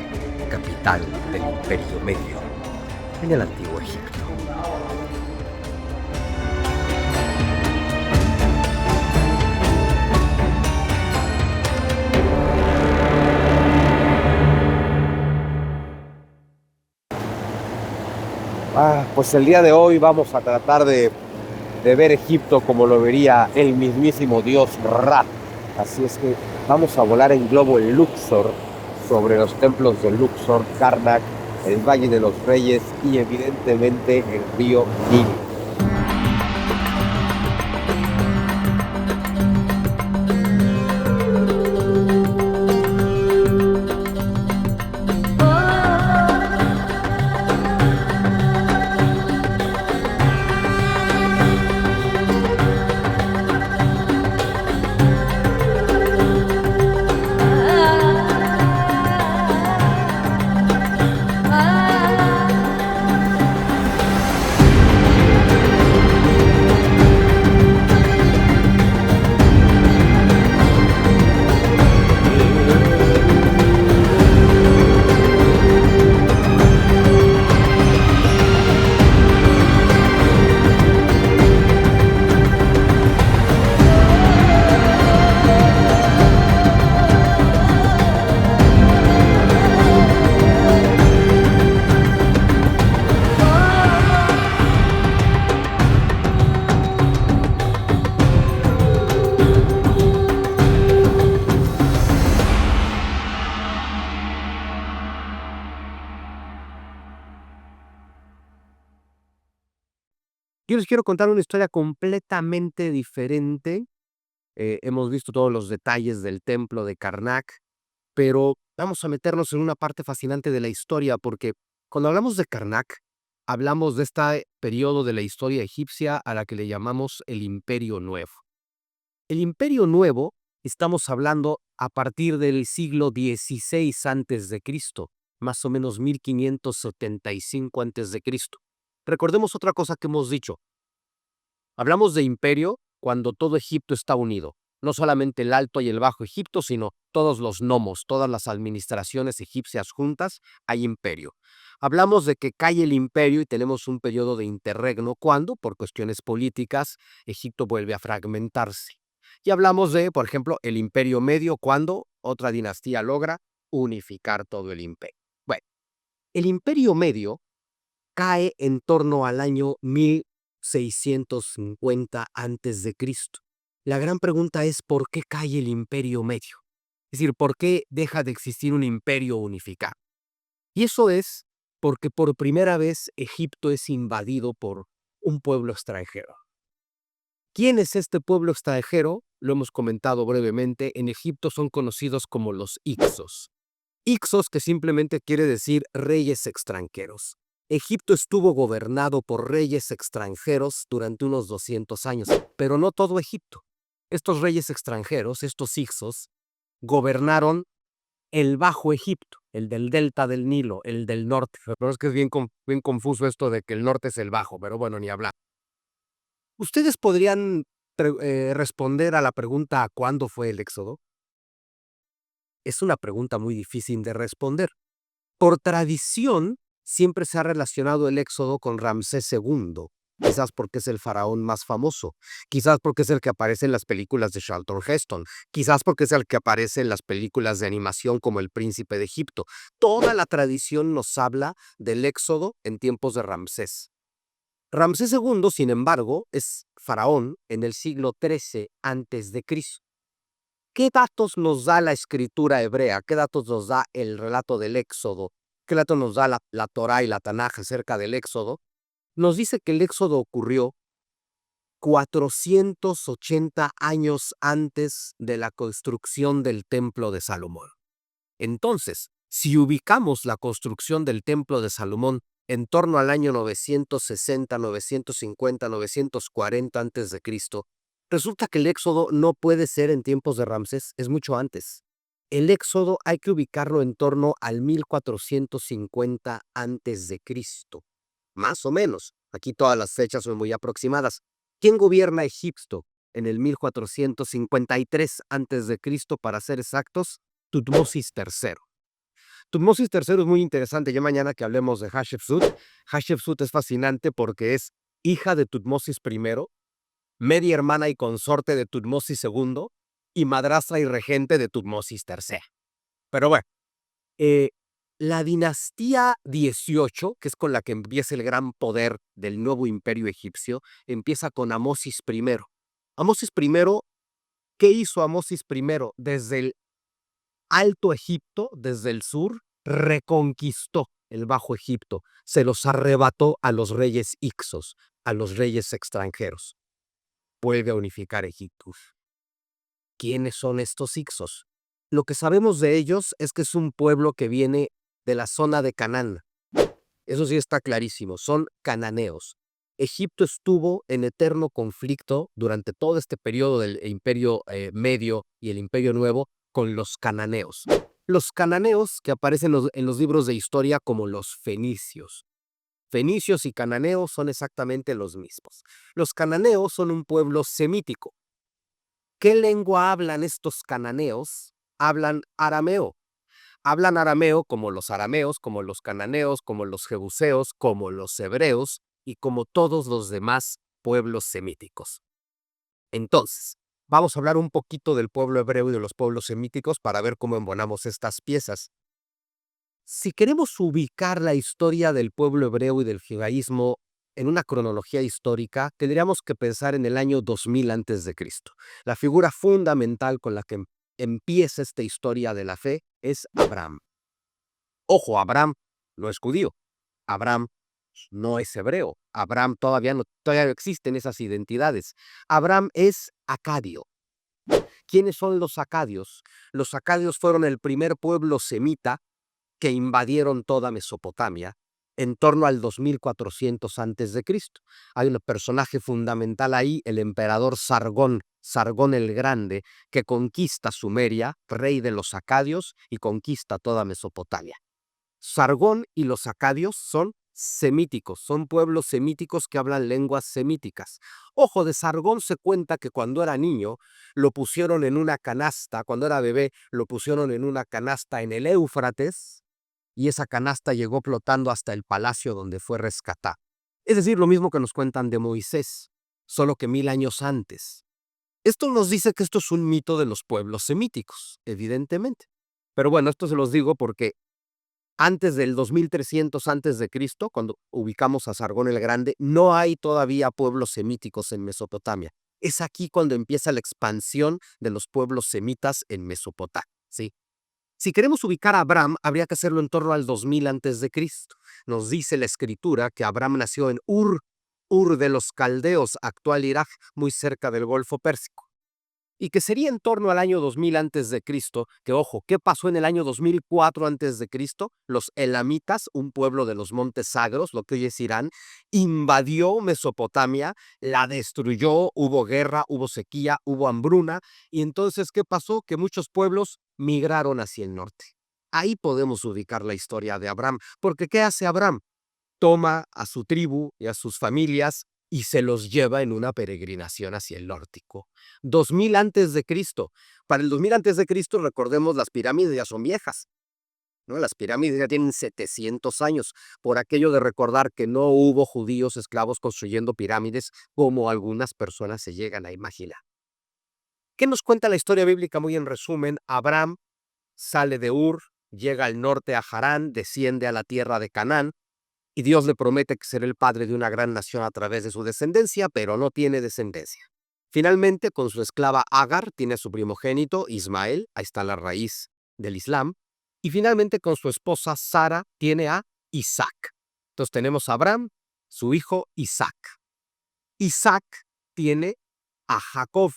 capital del Imperio Medio, en el antiguo Egipto. Pues el día de hoy vamos a tratar de ver Egipto como lo vería el mismísimo dios Ra. Así es que vamos a volar en globo en Luxor, sobre los templos de Luxor, Karnak, el Valle de los Reyes y evidentemente el río Nilo. Yo les quiero contar una historia completamente diferente. Hemos visto todos los detalles del templo de Karnak, pero vamos a meternos en una parte fascinante de la historia, porque cuando hablamos de Karnak, hablamos de este periodo de la historia egipcia a la que le llamamos el Imperio Nuevo. El Imperio Nuevo, estamos hablando a partir del siglo XVI a.C., más o menos 1575 a.C. Recordemos otra cosa que hemos dicho. Hablamos de imperio cuando todo Egipto está unido. No solamente el Alto y el Bajo Egipto, sino todos los nomos, todas las administraciones egipcias juntas, hay imperio. Hablamos de que cae el imperio y tenemos un periodo de interregno cuando, por cuestiones políticas, Egipto vuelve a fragmentarse. Y hablamos de, por ejemplo, el Imperio Medio cuando otra dinastía logra unificar todo el imperio. Bueno, el Imperio Medio cae en torno al año 1650 a.C. La gran pregunta es ¿por qué cae el Imperio Medio? Es decir, ¿por qué deja de existir un imperio unificado? Y eso es porque por primera vez Egipto es invadido por un pueblo extranjero. ¿Quién es este pueblo extranjero? Lo hemos comentado brevemente. En Egipto son conocidos como los Hyksos. Hyksos, que simplemente quiere decir reyes extranjeros. Egipto estuvo gobernado por reyes extranjeros durante unos 200 años, pero no todo Egipto. Estos reyes extranjeros, estos Hyksos, gobernaron el Bajo Egipto, el del delta del Nilo, el del norte. Pero es que es bien confuso esto de que el norte es el Bajo, pero bueno, ni hablar. ¿Ustedes podrían responder a la pregunta ¿cuándo fue el Éxodo? Es una pregunta muy difícil de responder. Por tradición, siempre se ha relacionado el Éxodo con Ramsés II, quizás porque es el faraón más famoso, quizás porque es el que aparece en las películas de Charlton Heston, quizás porque es el que aparece en las películas de animación como El Príncipe de Egipto. Toda la tradición nos habla del Éxodo en tiempos de Ramsés. Ramsés II, sin embargo, es faraón en el siglo XIII a.C. ¿Qué datos nos da la escritura hebrea? ¿Qué datos nos da el relato del Éxodo? ¿Qué datos nos da la Torá y la Tanaj acerca del Éxodo? Nos dice que el Éxodo ocurrió 480 años antes de la construcción del Templo de Salomón. Entonces, si ubicamos la construcción del Templo de Salomón en torno al año 960, 950, 940 a.C., resulta que el Éxodo no puede ser en tiempos de Ramsés, es mucho antes. El Éxodo hay que ubicarlo en torno al 1450 a.C., más o menos. Aquí todas las fechas son muy aproximadas. ¿Quién gobierna Egipto en el 1453 a.C., para ser exactos? Tutmosis III. Tutmosis III es muy interesante. Ya mañana que hablemos de Hatshepsut. Hatshepsut es fascinante porque es hija de Tutmosis I, media hermana y consorte de Tutmosis II y madrastra y regente de Tutmosis III. Pero bueno, la dinastía 18, que es con la que empieza el gran poder del nuevo imperio egipcio, empieza con Amosis I. Amosis I, ¿qué hizo Amosis I? Desde el Alto Egipto, desde el sur, reconquistó el Bajo Egipto, se los arrebató a los reyes Ixos, a los reyes extranjeros. Vuelve a unificar Egipto. ¿Quiénes son estos Ixos? Lo que sabemos de ellos es que es un pueblo que viene de la zona de Canaán. Eso sí está clarísimo, son cananeos. Egipto estuvo en eterno conflicto durante todo este periodo del Imperio Medio y el Imperio Nuevo con los cananeos. Los cananeos que aparecen en los libros de historia como los fenicios. Fenicios y cananeos son exactamente los mismos. Los cananeos son un pueblo semítico. ¿Qué lengua hablan estos cananeos? Hablan arameo. Hablan arameo como los arameos, como los cananeos, como los jebuseos, como los hebreos y como todos los demás pueblos semíticos. Entonces, vamos a hablar un poquito del pueblo hebreo y de los pueblos semíticos para ver cómo embonamos estas piezas. Si queremos ubicar la historia del pueblo hebreo y del judaísmo en una cronología histórica, tendríamos que pensar en el año 2000 a.C. La figura fundamental con la que empieza esta historia de la fe es Abraham. Ojo, Abraham no es judío, Abraham no es hebreo, Abraham todavía no existen esas identidades. Abraham es acadio. ¿Quiénes son los acadios? Los acadios fueron el primer pueblo semita que invadieron toda Mesopotamia en torno al 2400 a.C. Hay un personaje fundamental ahí, el emperador Sargón el Grande, que conquista Sumeria, rey de los acadios, y conquista toda Mesopotamia. Sargón y los acadios son semíticos, son pueblos semíticos que hablan lenguas semíticas. Ojo, de Sargón se cuenta que cuando era niño lo pusieron en una canasta, cuando era bebé lo pusieron en una canasta en el Éufrates, y esa canasta llegó flotando hasta el palacio donde fue rescatada. Es decir, lo mismo que nos cuentan de Moisés, solo que 1000 años antes. Esto nos dice que esto es un mito de los pueblos semíticos, evidentemente. Pero bueno, esto se los digo porque antes del 2300 a.C., cuando ubicamos a Sargón el Grande, no hay todavía pueblos semíticos en Mesopotamia. Es aquí cuando empieza la expansión de los pueblos semitas en Mesopotamia, ¿sí? Si queremos ubicar a Abraham, habría que hacerlo en torno al 2000 a.C. Nos dice la escritura que Abraham nació en Ur de los Caldeos, actual Irak, muy cerca del Golfo Pérsico. Y que sería en torno al año 2000 a.C., que ojo, ¿qué pasó en el año 2004 a.C.? Los elamitas, un pueblo de los Montes Sagros, lo que hoy es Irán, invadió Mesopotamia, la destruyó, hubo guerra, hubo sequía, hubo hambruna, y entonces, ¿qué pasó? Que muchos pueblos migraron hacia el norte. Ahí podemos ubicar la historia de Abraham, porque ¿qué hace Abraham? Toma a su tribu y a sus familias y se los lleva en una peregrinación hacia el nórtico. 2000 antes de Cristo. Para el 2000 antes de Cristo, recordemos, las pirámides ya son viejas, ¿no? Las pirámides ya tienen 700 años, por aquello de recordar que no hubo judíos esclavos construyendo pirámides como algunas personas se llegan a imaginar. ¿Qué nos cuenta la historia bíblica? Muy en resumen, Abraham sale de Ur, llega al norte a Harán, desciende a la tierra de Canaán, y Dios le promete que será el padre de una gran nación a través de su descendencia, pero no tiene descendencia. Finalmente, con su esclava Agar, tiene a su primogénito Ismael, ahí está la raíz del Islam, y finalmente con su esposa Sara tiene a Isaac. Entonces tenemos a Abraham, su hijo Isaac. Isaac tiene a Jacob.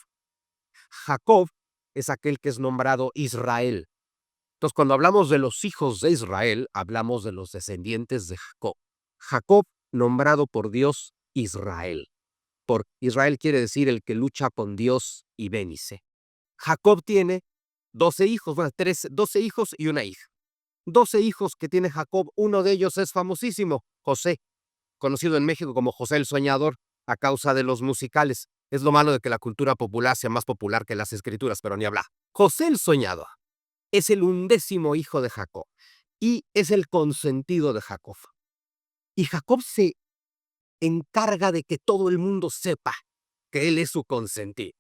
Jacob es aquel que es nombrado Israel. Entonces, cuando hablamos de los hijos de Israel, hablamos de los descendientes de Jacob. Jacob, nombrado por Dios Israel. Por Israel quiere decir el que lucha con Dios y bénice. Jacob tiene 12 hijos, 12 hijos y una hija. 12 hijos que tiene Jacob, uno de ellos es famosísimo, José, conocido en México como José el Soñador. a causa de los musicales. Es lo malo de que la cultura popular sea más popular que las escrituras, pero ni hablar. José el soñador es el 11º hijo de Jacob y es el consentido de Jacob. Y Jacob se encarga de que todo el mundo sepa que él es su consentido.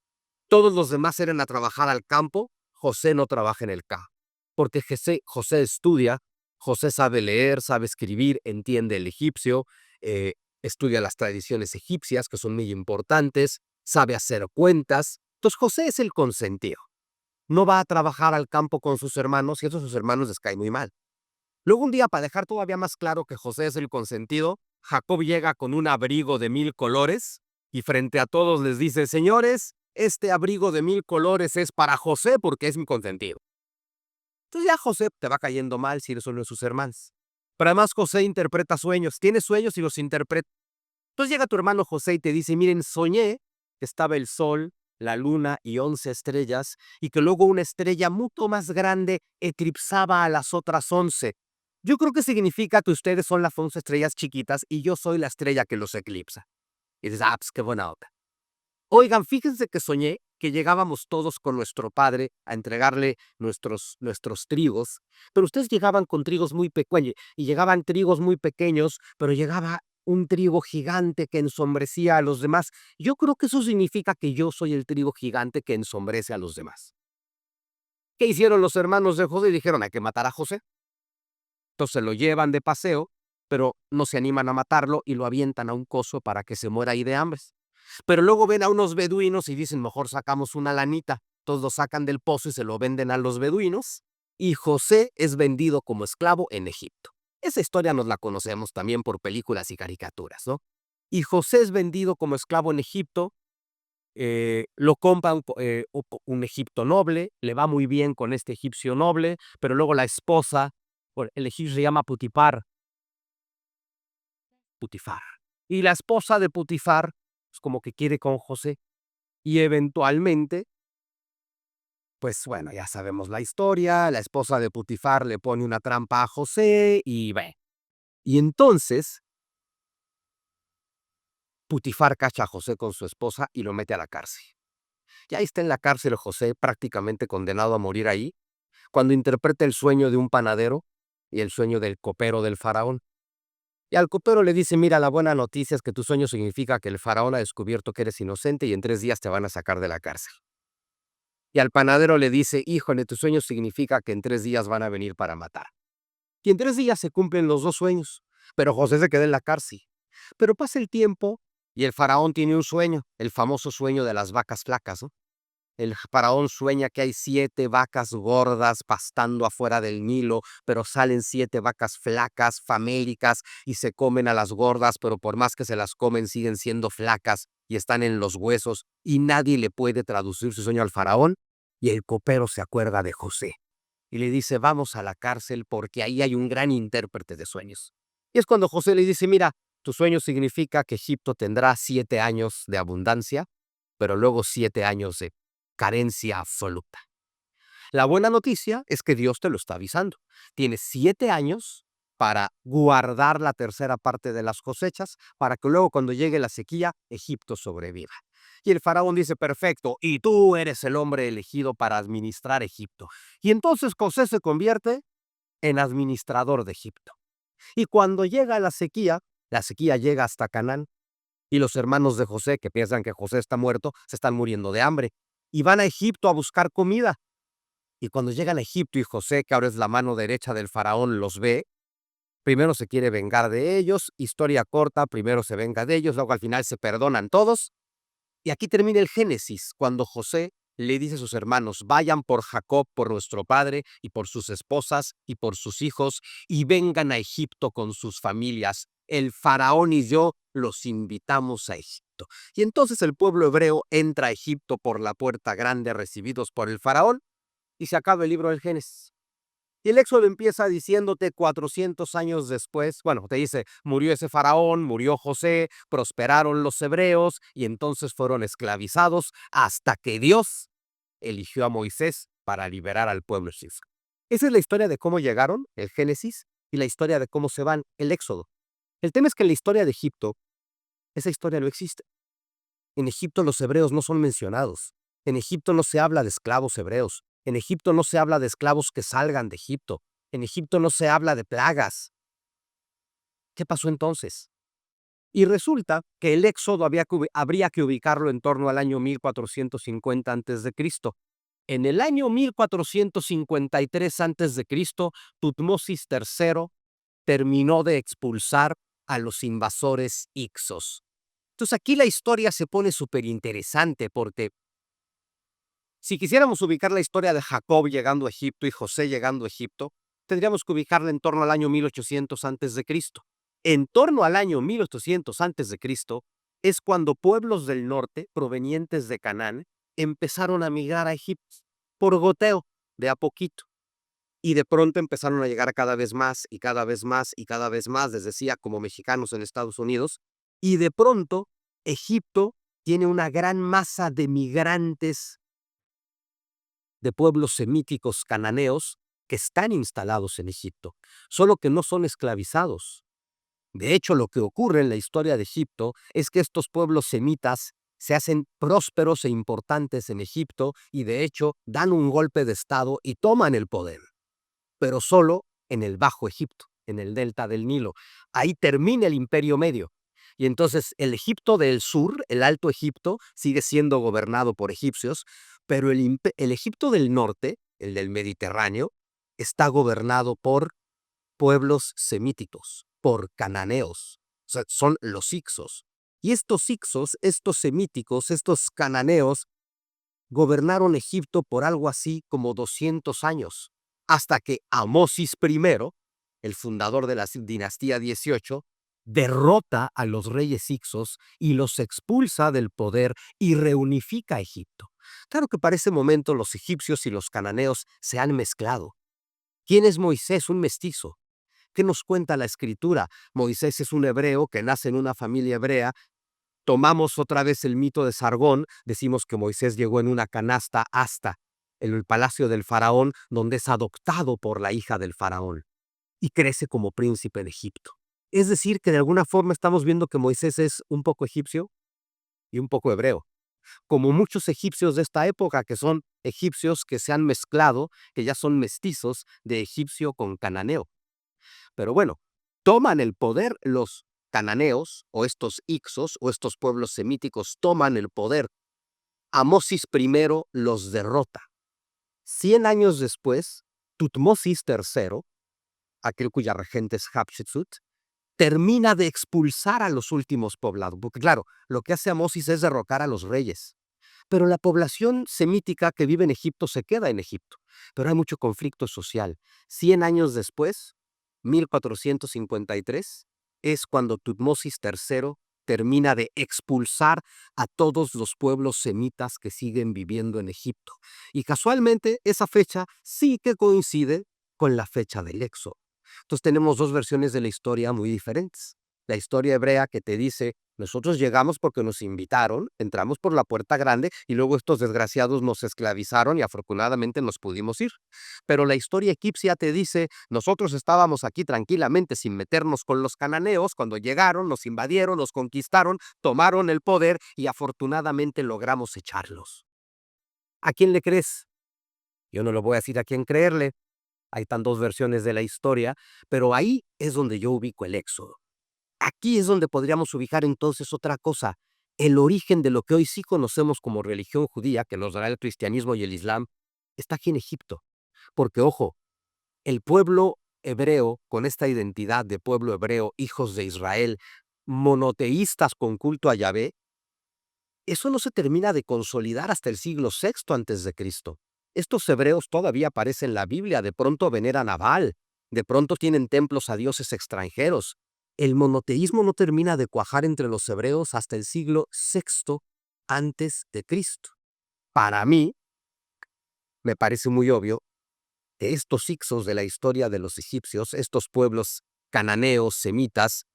Todos los demás eran a trabajar al campo, José no trabaja en el campo, porque José estudia, José sabe leer, sabe escribir, entiende el egipcio, estudia las tradiciones egipcias, que son muy importantes, sabe hacer cuentas. Entonces José es el consentido. No va a trabajar al campo con sus hermanos y eso a sus hermanos les cae muy mal. Luego un día, para dejar todavía más claro que José es el consentido, Jacob llega con un abrigo de 1000 colores y frente a todos les dice: señores, este abrigo de 1000 colores es para José porque es mi consentido. Entonces ya José te va cayendo mal si eres uno de sus hermanos. Pero además José interpreta sueños, tiene sueños y los interpreta. Entonces llega tu hermano José y te dice: miren, soñé que estaba el sol, la luna y 11 estrellas, y que luego una estrella mucho más grande eclipsaba a las otras 11. Yo creo que significa que ustedes son las 11 estrellas chiquitas y yo soy la estrella que los eclipsa. Y dices: ah, pues qué buena onda. Oigan, fíjense que soñé que llegábamos todos con nuestro padre a entregarle nuestros trigos, pero ustedes llegaban con trigos muy pequeños, y llegaban trigos muy pequeños, pero llegaba un trigo gigante que ensombrecía a los demás. Yo creo que eso significa que yo soy el trigo gigante que ensombrece a los demás. ¿Qué hicieron los hermanos de José? Dijeron: hay que matar a José. Entonces se lo llevan de paseo, pero no se animan a matarlo y lo avientan a un coso para que se muera ahí de hambre. Pero luego ven a unos beduinos y dicen: mejor sacamos una lanita. Todos lo sacan del pozo y se lo venden a los beduinos. Y José es vendido como esclavo en Egipto. Esa historia nos la conocemos también por películas y caricaturas, ¿no? Y José es vendido como esclavo en Egipto. Lo compra un egipto noble, le va muy bien con este egipcio noble, pero luego la esposa, el egipcio se llama Putifar. Y la esposa de Putifar es como que quiere con José. Y eventualmente, pues bueno, ya sabemos la historia, la esposa de Putifar le pone una trampa a José y ve. Y entonces, Putifar cacha a José con su esposa y lo mete a la cárcel. Y ahí está en la cárcel José, prácticamente condenado a morir ahí, cuando interpreta el sueño de un panadero y el sueño del copero del faraón. Y al copero le dice: mira, la buena noticia es que tu sueño significa que el faraón ha descubierto que eres inocente y en 3 días te van a sacar de la cárcel. Y al panadero le dice: híjole, tu sueño significa que en 3 días van a venir para matar. Y en 3 días se cumplen los 2 sueños, pero José se queda en la cárcel. Pero pasa el tiempo y el faraón tiene un sueño, el famoso sueño de las vacas flacas, ¿no? El faraón sueña que hay 7 vacas gordas pastando afuera del Nilo, pero salen 7 vacas flacas, famélicas, y se comen a las gordas, pero por más que se las comen siguen siendo flacas y están en los huesos, y nadie le puede traducir su sueño al faraón. Y el copero se acuerda de José y le dice: vamos a la cárcel porque ahí hay un gran intérprete de sueños. Y es cuando José le dice: mira, tu sueño significa que Egipto tendrá 7 años de abundancia, pero luego 7 años de carencia absoluta. La buena noticia es que Dios te lo está avisando. Tienes 7 años para guardar la tercera parte de las cosechas, para que luego cuando llegue la sequía, Egipto sobreviva. Y el faraón dice: perfecto, y tú eres el hombre elegido para administrar Egipto. Y entonces José se convierte en administrador de Egipto. Y cuando llega la sequía llega hasta Canaán, y los hermanos de José, que piensan que José está muerto, se están muriendo de hambre, y van a Egipto a buscar comida. Y cuando llegan a Egipto y José, que ahora es la mano derecha del faraón, los ve, primero se quiere vengar de ellos, historia corta, primero se venga de ellos, luego al final se perdonan todos. Y aquí termina el Génesis, cuando José le dice a sus hermanos: vayan por Jacob, por nuestro padre, y por sus esposas, y por sus hijos, y vengan a Egipto con sus familias. El faraón y yo los invitamos a Egipto. Y entonces el pueblo hebreo entra a Egipto por la puerta grande, recibidos por el faraón, y se acaba el libro del Génesis. Y el Éxodo empieza diciéndote 400 años después, bueno, te dice: murió ese faraón, murió José, prosperaron los hebreos y entonces fueron esclavizados hasta que Dios eligió a Moisés para liberar al pueblo egipcio. Esa es la historia de cómo llegaron, el Génesis, y la historia de cómo se van, el Éxodo. El tema es que en la historia de Egipto, esa historia no existe. En Egipto los hebreos no son mencionados. En Egipto no se habla de esclavos hebreos. En Egipto no se habla de esclavos que salgan de Egipto. En Egipto no se habla de plagas. ¿Qué pasó entonces? Y resulta que el éxodo habría que ubicarlo en torno al año 1450 a.C. En el año 1453 a.C., Tutmosis III terminó de expulsar a los invasores Hicsos. Entonces aquí la historia se pone súper interesante porque si quisiéramos ubicar la historia de Jacob llegando a Egipto y José llegando a Egipto, tendríamos que ubicarla en torno al año 1800 a.C. En torno al año 1800 a.C. es cuando pueblos del norte, provenientes de Canaán, empezaron a migrar a Egipto por goteo, de a poquito. Y de pronto empezaron a llegar cada vez más y cada vez más y cada vez más, les decía, como mexicanos en Estados Unidos. Y de pronto Egipto tiene una gran masa de migrantes de pueblos semíticos cananeos que están instalados en Egipto, solo que no son esclavizados. De hecho, lo que ocurre en la historia de Egipto es que estos pueblos semitas se hacen prósperos e importantes en Egipto y de hecho dan un golpe de estado y toman el poder, pero solo en el Bajo Egipto, en el delta del Nilo. Ahí termina el Imperio Medio. Y entonces el Egipto del sur, el Alto Egipto, sigue siendo gobernado por egipcios, pero el Egipto del norte, el del Mediterráneo, está gobernado por pueblos semíticos, por cananeos. O sea, son los Hicsos. Y estos Hicsos, estos semíticos, estos cananeos, gobernaron Egipto por algo así como 200 años, hasta que Amosis I, el fundador de la dinastía 18, derrota a los reyes Hicsos y los expulsa del poder y reunifica a Egipto. Claro que para ese momento los egipcios y los cananeos se han mezclado. ¿Quién es Moisés? Un mestizo. ¿Qué nos cuenta la escritura? Moisés es un hebreo que nace en una familia hebrea. Tomamos otra vez el mito de Sargón, decimos que Moisés llegó en una canasta hasta el palacio del faraón, donde es adoptado por la hija del faraón y crece como príncipe de Egipto. Es decir, que de alguna forma estamos viendo que Moisés es un poco egipcio y un poco hebreo, como muchos egipcios de esta época, que son egipcios que se han mezclado, que ya son mestizos de egipcio con cananeo. Pero bueno, toman el poder los cananeos, o estos Hicsos, o estos pueblos semíticos toman el poder. Amosis I los derrota. 100 años después, Tutmosis III, aquel cuya regente es Hatshepsut, termina de expulsar a los últimos poblados. Porque claro, lo que hace Amosis es derrocar a los reyes. Pero la población semítica que vive en Egipto se queda en Egipto. Pero hay mucho conflicto social. 100 años después, 1453, es cuando Tutmosis III termina de expulsar a todos los pueblos semitas que siguen viviendo en Egipto. Y casualmente esa fecha sí que coincide con la fecha del Éxodo. Entonces tenemos dos versiones de la historia muy diferentes. La historia hebrea que te dice, nosotros llegamos porque nos invitaron, entramos por la puerta grande y luego estos desgraciados nos esclavizaron y afortunadamente nos pudimos ir. Pero la historia egipcia te dice, nosotros estábamos aquí tranquilamente sin meternos con los cananeos, cuando llegaron, nos invadieron, nos conquistaron, tomaron el poder y afortunadamente logramos echarlos. ¿A quién le crees? Yo no lo voy a decir a quién creerle. Hay tan dos versiones de la historia, pero ahí es donde yo ubico el Éxodo. Aquí es donde podríamos ubicar entonces otra cosa, el origen de lo que hoy sí conocemos como religión judía, que nos dará el cristianismo y el islam, está aquí en Egipto. Porque, ojo, el pueblo hebreo, con esta identidad de pueblo hebreo, hijos de Israel, monoteístas con culto a Yahvé, eso no se termina de consolidar hasta el siglo VI antes de Cristo. Estos hebreos todavía aparecen en la Biblia, de pronto veneran a Baal, de pronto tienen templos a dioses extranjeros. El monoteísmo no termina de cuajar entre los hebreos hasta el siglo VI antes de Cristo. Para mí, me parece muy obvio que estos Hicsos de la historia de los egipcios, estos pueblos cananeos, semitas,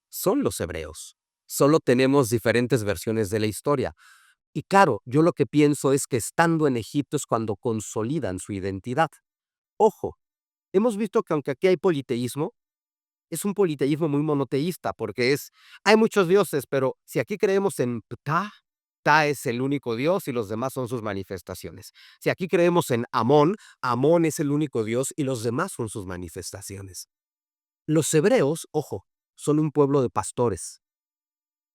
son los hebreos. Solo tenemos diferentes versiones de la historia. Y claro, yo lo que pienso es que estando en Egipto es cuando consolidan su identidad. Ojo, hemos visto que aunque aquí hay politeísmo, es un politeísmo muy monoteísta, porque hay muchos dioses, pero si aquí creemos en Ptah, Ptah es el único Dios y los demás son sus manifestaciones. Si aquí creemos en Amón, Amón es el único Dios y los demás son sus manifestaciones. Los hebreos, ojo, son un pueblo de pastores.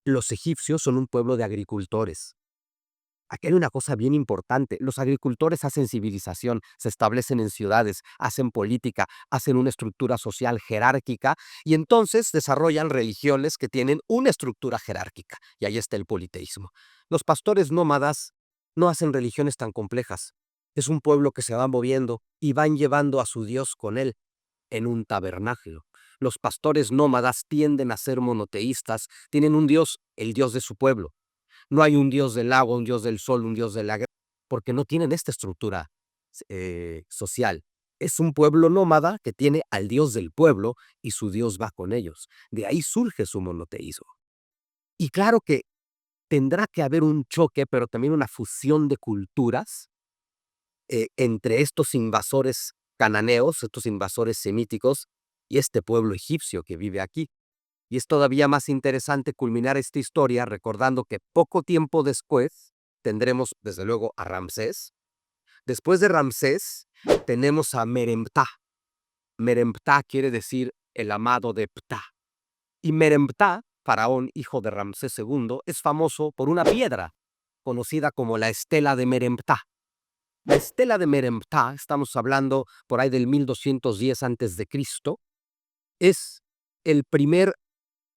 Los egipcios son un pueblo de agricultores. Aquí hay una cosa bien importante. Los agricultores hacen civilización, se establecen en ciudades, hacen política, hacen una estructura social jerárquica y entonces desarrollan religiones que tienen una estructura jerárquica. Y ahí está el politeísmo. Los pastores nómadas no hacen religiones tan complejas. Es un pueblo que se va moviendo y van llevando a su Dios con él en un tabernáculo. Los pastores nómadas tienden a ser monoteístas, tienen un Dios, el Dios de su pueblo. No hay un Dios del agua, un Dios del sol, un Dios de la guerra, porque no tienen esta estructura social. Es un pueblo nómada que tiene al Dios del pueblo y su Dios va con ellos. De ahí surge su monoteísmo. Y claro que tendrá que haber un choque, pero también una fusión de culturas entre estos invasores cananeos, estos invasores semíticos y este pueblo egipcio que vive aquí. Y es todavía más interesante culminar esta historia recordando que poco tiempo después tendremos, desde luego, a Ramsés. Después de Ramsés tenemos a Meremptah. Meremptah quiere decir el amado de Ptah. Y Meremptah, faraón hijo de Ramsés II, es famoso por una piedra conocida como la estela de Meremptah. La estela de Meremptah, estamos hablando por ahí del 1210 a.C., es el primer,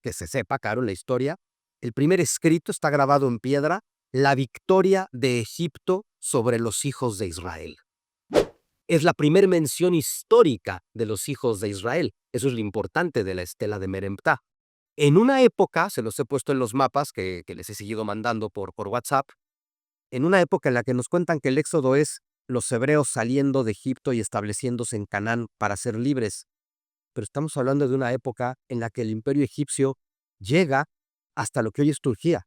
que se sepa, claro, en la historia, el primer escrito está grabado en piedra, la victoria de Egipto sobre los hijos de Israel. Es la primera mención histórica de los hijos de Israel. Eso es lo importante de la estela de Meremptah. En una época, se los he puesto en los mapas que les he seguido mandando por WhatsApp, en una época en la que nos cuentan que el éxodo es los hebreos saliendo de Egipto y estableciéndose en Canaán para ser libres. Pero estamos hablando de una época en la que el imperio egipcio llega hasta lo que hoy es Turquía.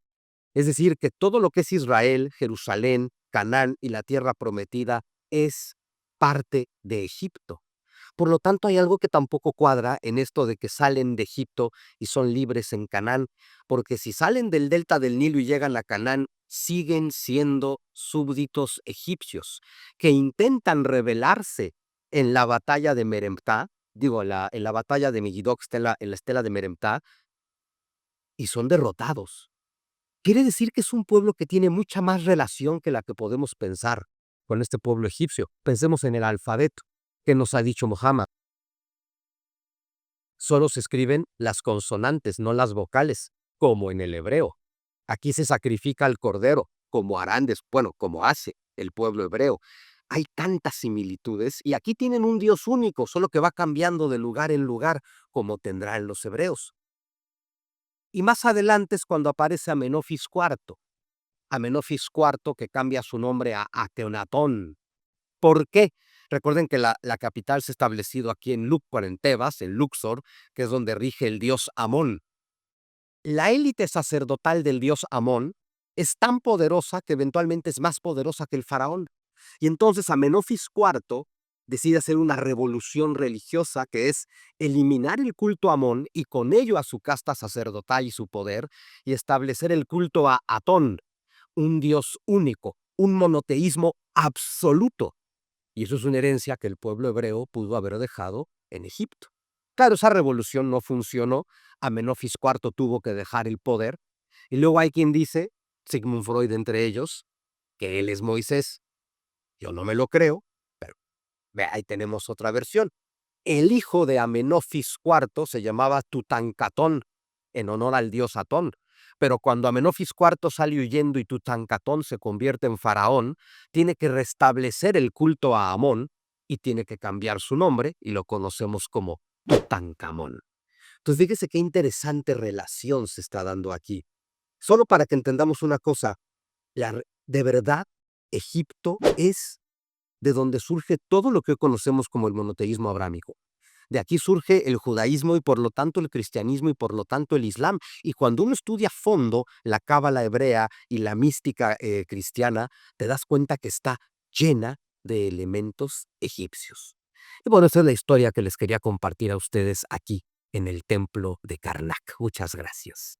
Es decir, que todo lo que es Israel, Jerusalén, Canaán y la tierra prometida es parte de Egipto. Por lo tanto, hay algo que tampoco cuadra en esto de que salen de Egipto y son libres en Canaán, porque si salen del delta del Nilo y llegan a Canaán, siguen siendo súbditos egipcios, que intentan rebelarse en la batalla de Meremptah, en la batalla de Megiddo, en la estela de Meremptah, y son derrotados. Quiere decir que es un pueblo que tiene mucha más relación que la que podemos pensar con este pueblo egipcio. Pensemos en el alfabeto que nos ha dicho Muhammad. Solo se escriben las consonantes, no las vocales, como en el hebreo. Aquí se sacrifica al cordero, como harán, como hace el pueblo hebreo. Hay tantas similitudes y aquí tienen un Dios único, solo que va cambiando de lugar en lugar, como tendrán los hebreos. Y más adelante es cuando aparece Amenofis IV. Amenofis IV que cambia su nombre a Akenatón. ¿Por qué? Recuerden que la capital se ha establecido aquí en Tebas, en Luxor, que es donde rige el dios Amón. La élite sacerdotal del dios Amón es tan poderosa que eventualmente es más poderosa que el faraón. Y entonces Amenofis IV decide hacer una revolución religiosa que es eliminar el culto a Amón y con ello a su casta sacerdotal y su poder y establecer el culto a Atón, un dios único, un monoteísmo absoluto. Y eso es una herencia que el pueblo hebreo pudo haber dejado en Egipto. Claro, esa revolución no funcionó. Amenofis IV tuvo que dejar el poder. Y luego hay quien dice, Sigmund Freud entre ellos, que él es Moisés. Yo no me lo creo, pero ahí tenemos otra versión. El hijo de Amenofis IV se llamaba Tutancatón, en honor al dios Atón. Pero cuando Amenofis IV sale huyendo y Tutancatón se convierte en faraón, tiene que restablecer el culto a Amón y tiene que cambiar su nombre y lo conocemos como Tutankamón. Entonces fíjese qué interesante relación se está dando aquí. Solo para que entendamos una cosa, de verdad, Egipto es de donde surge todo lo que hoy conocemos como el monoteísmo abrámico. De aquí surge el judaísmo y por lo tanto el cristianismo y por lo tanto el islam. Y cuando uno estudia a fondo la cábala hebrea y la mística cristiana, te das cuenta que está llena de elementos egipcios. Y bueno, esa es la historia que les quería compartir a ustedes aquí en el templo de Karnak. Muchas gracias.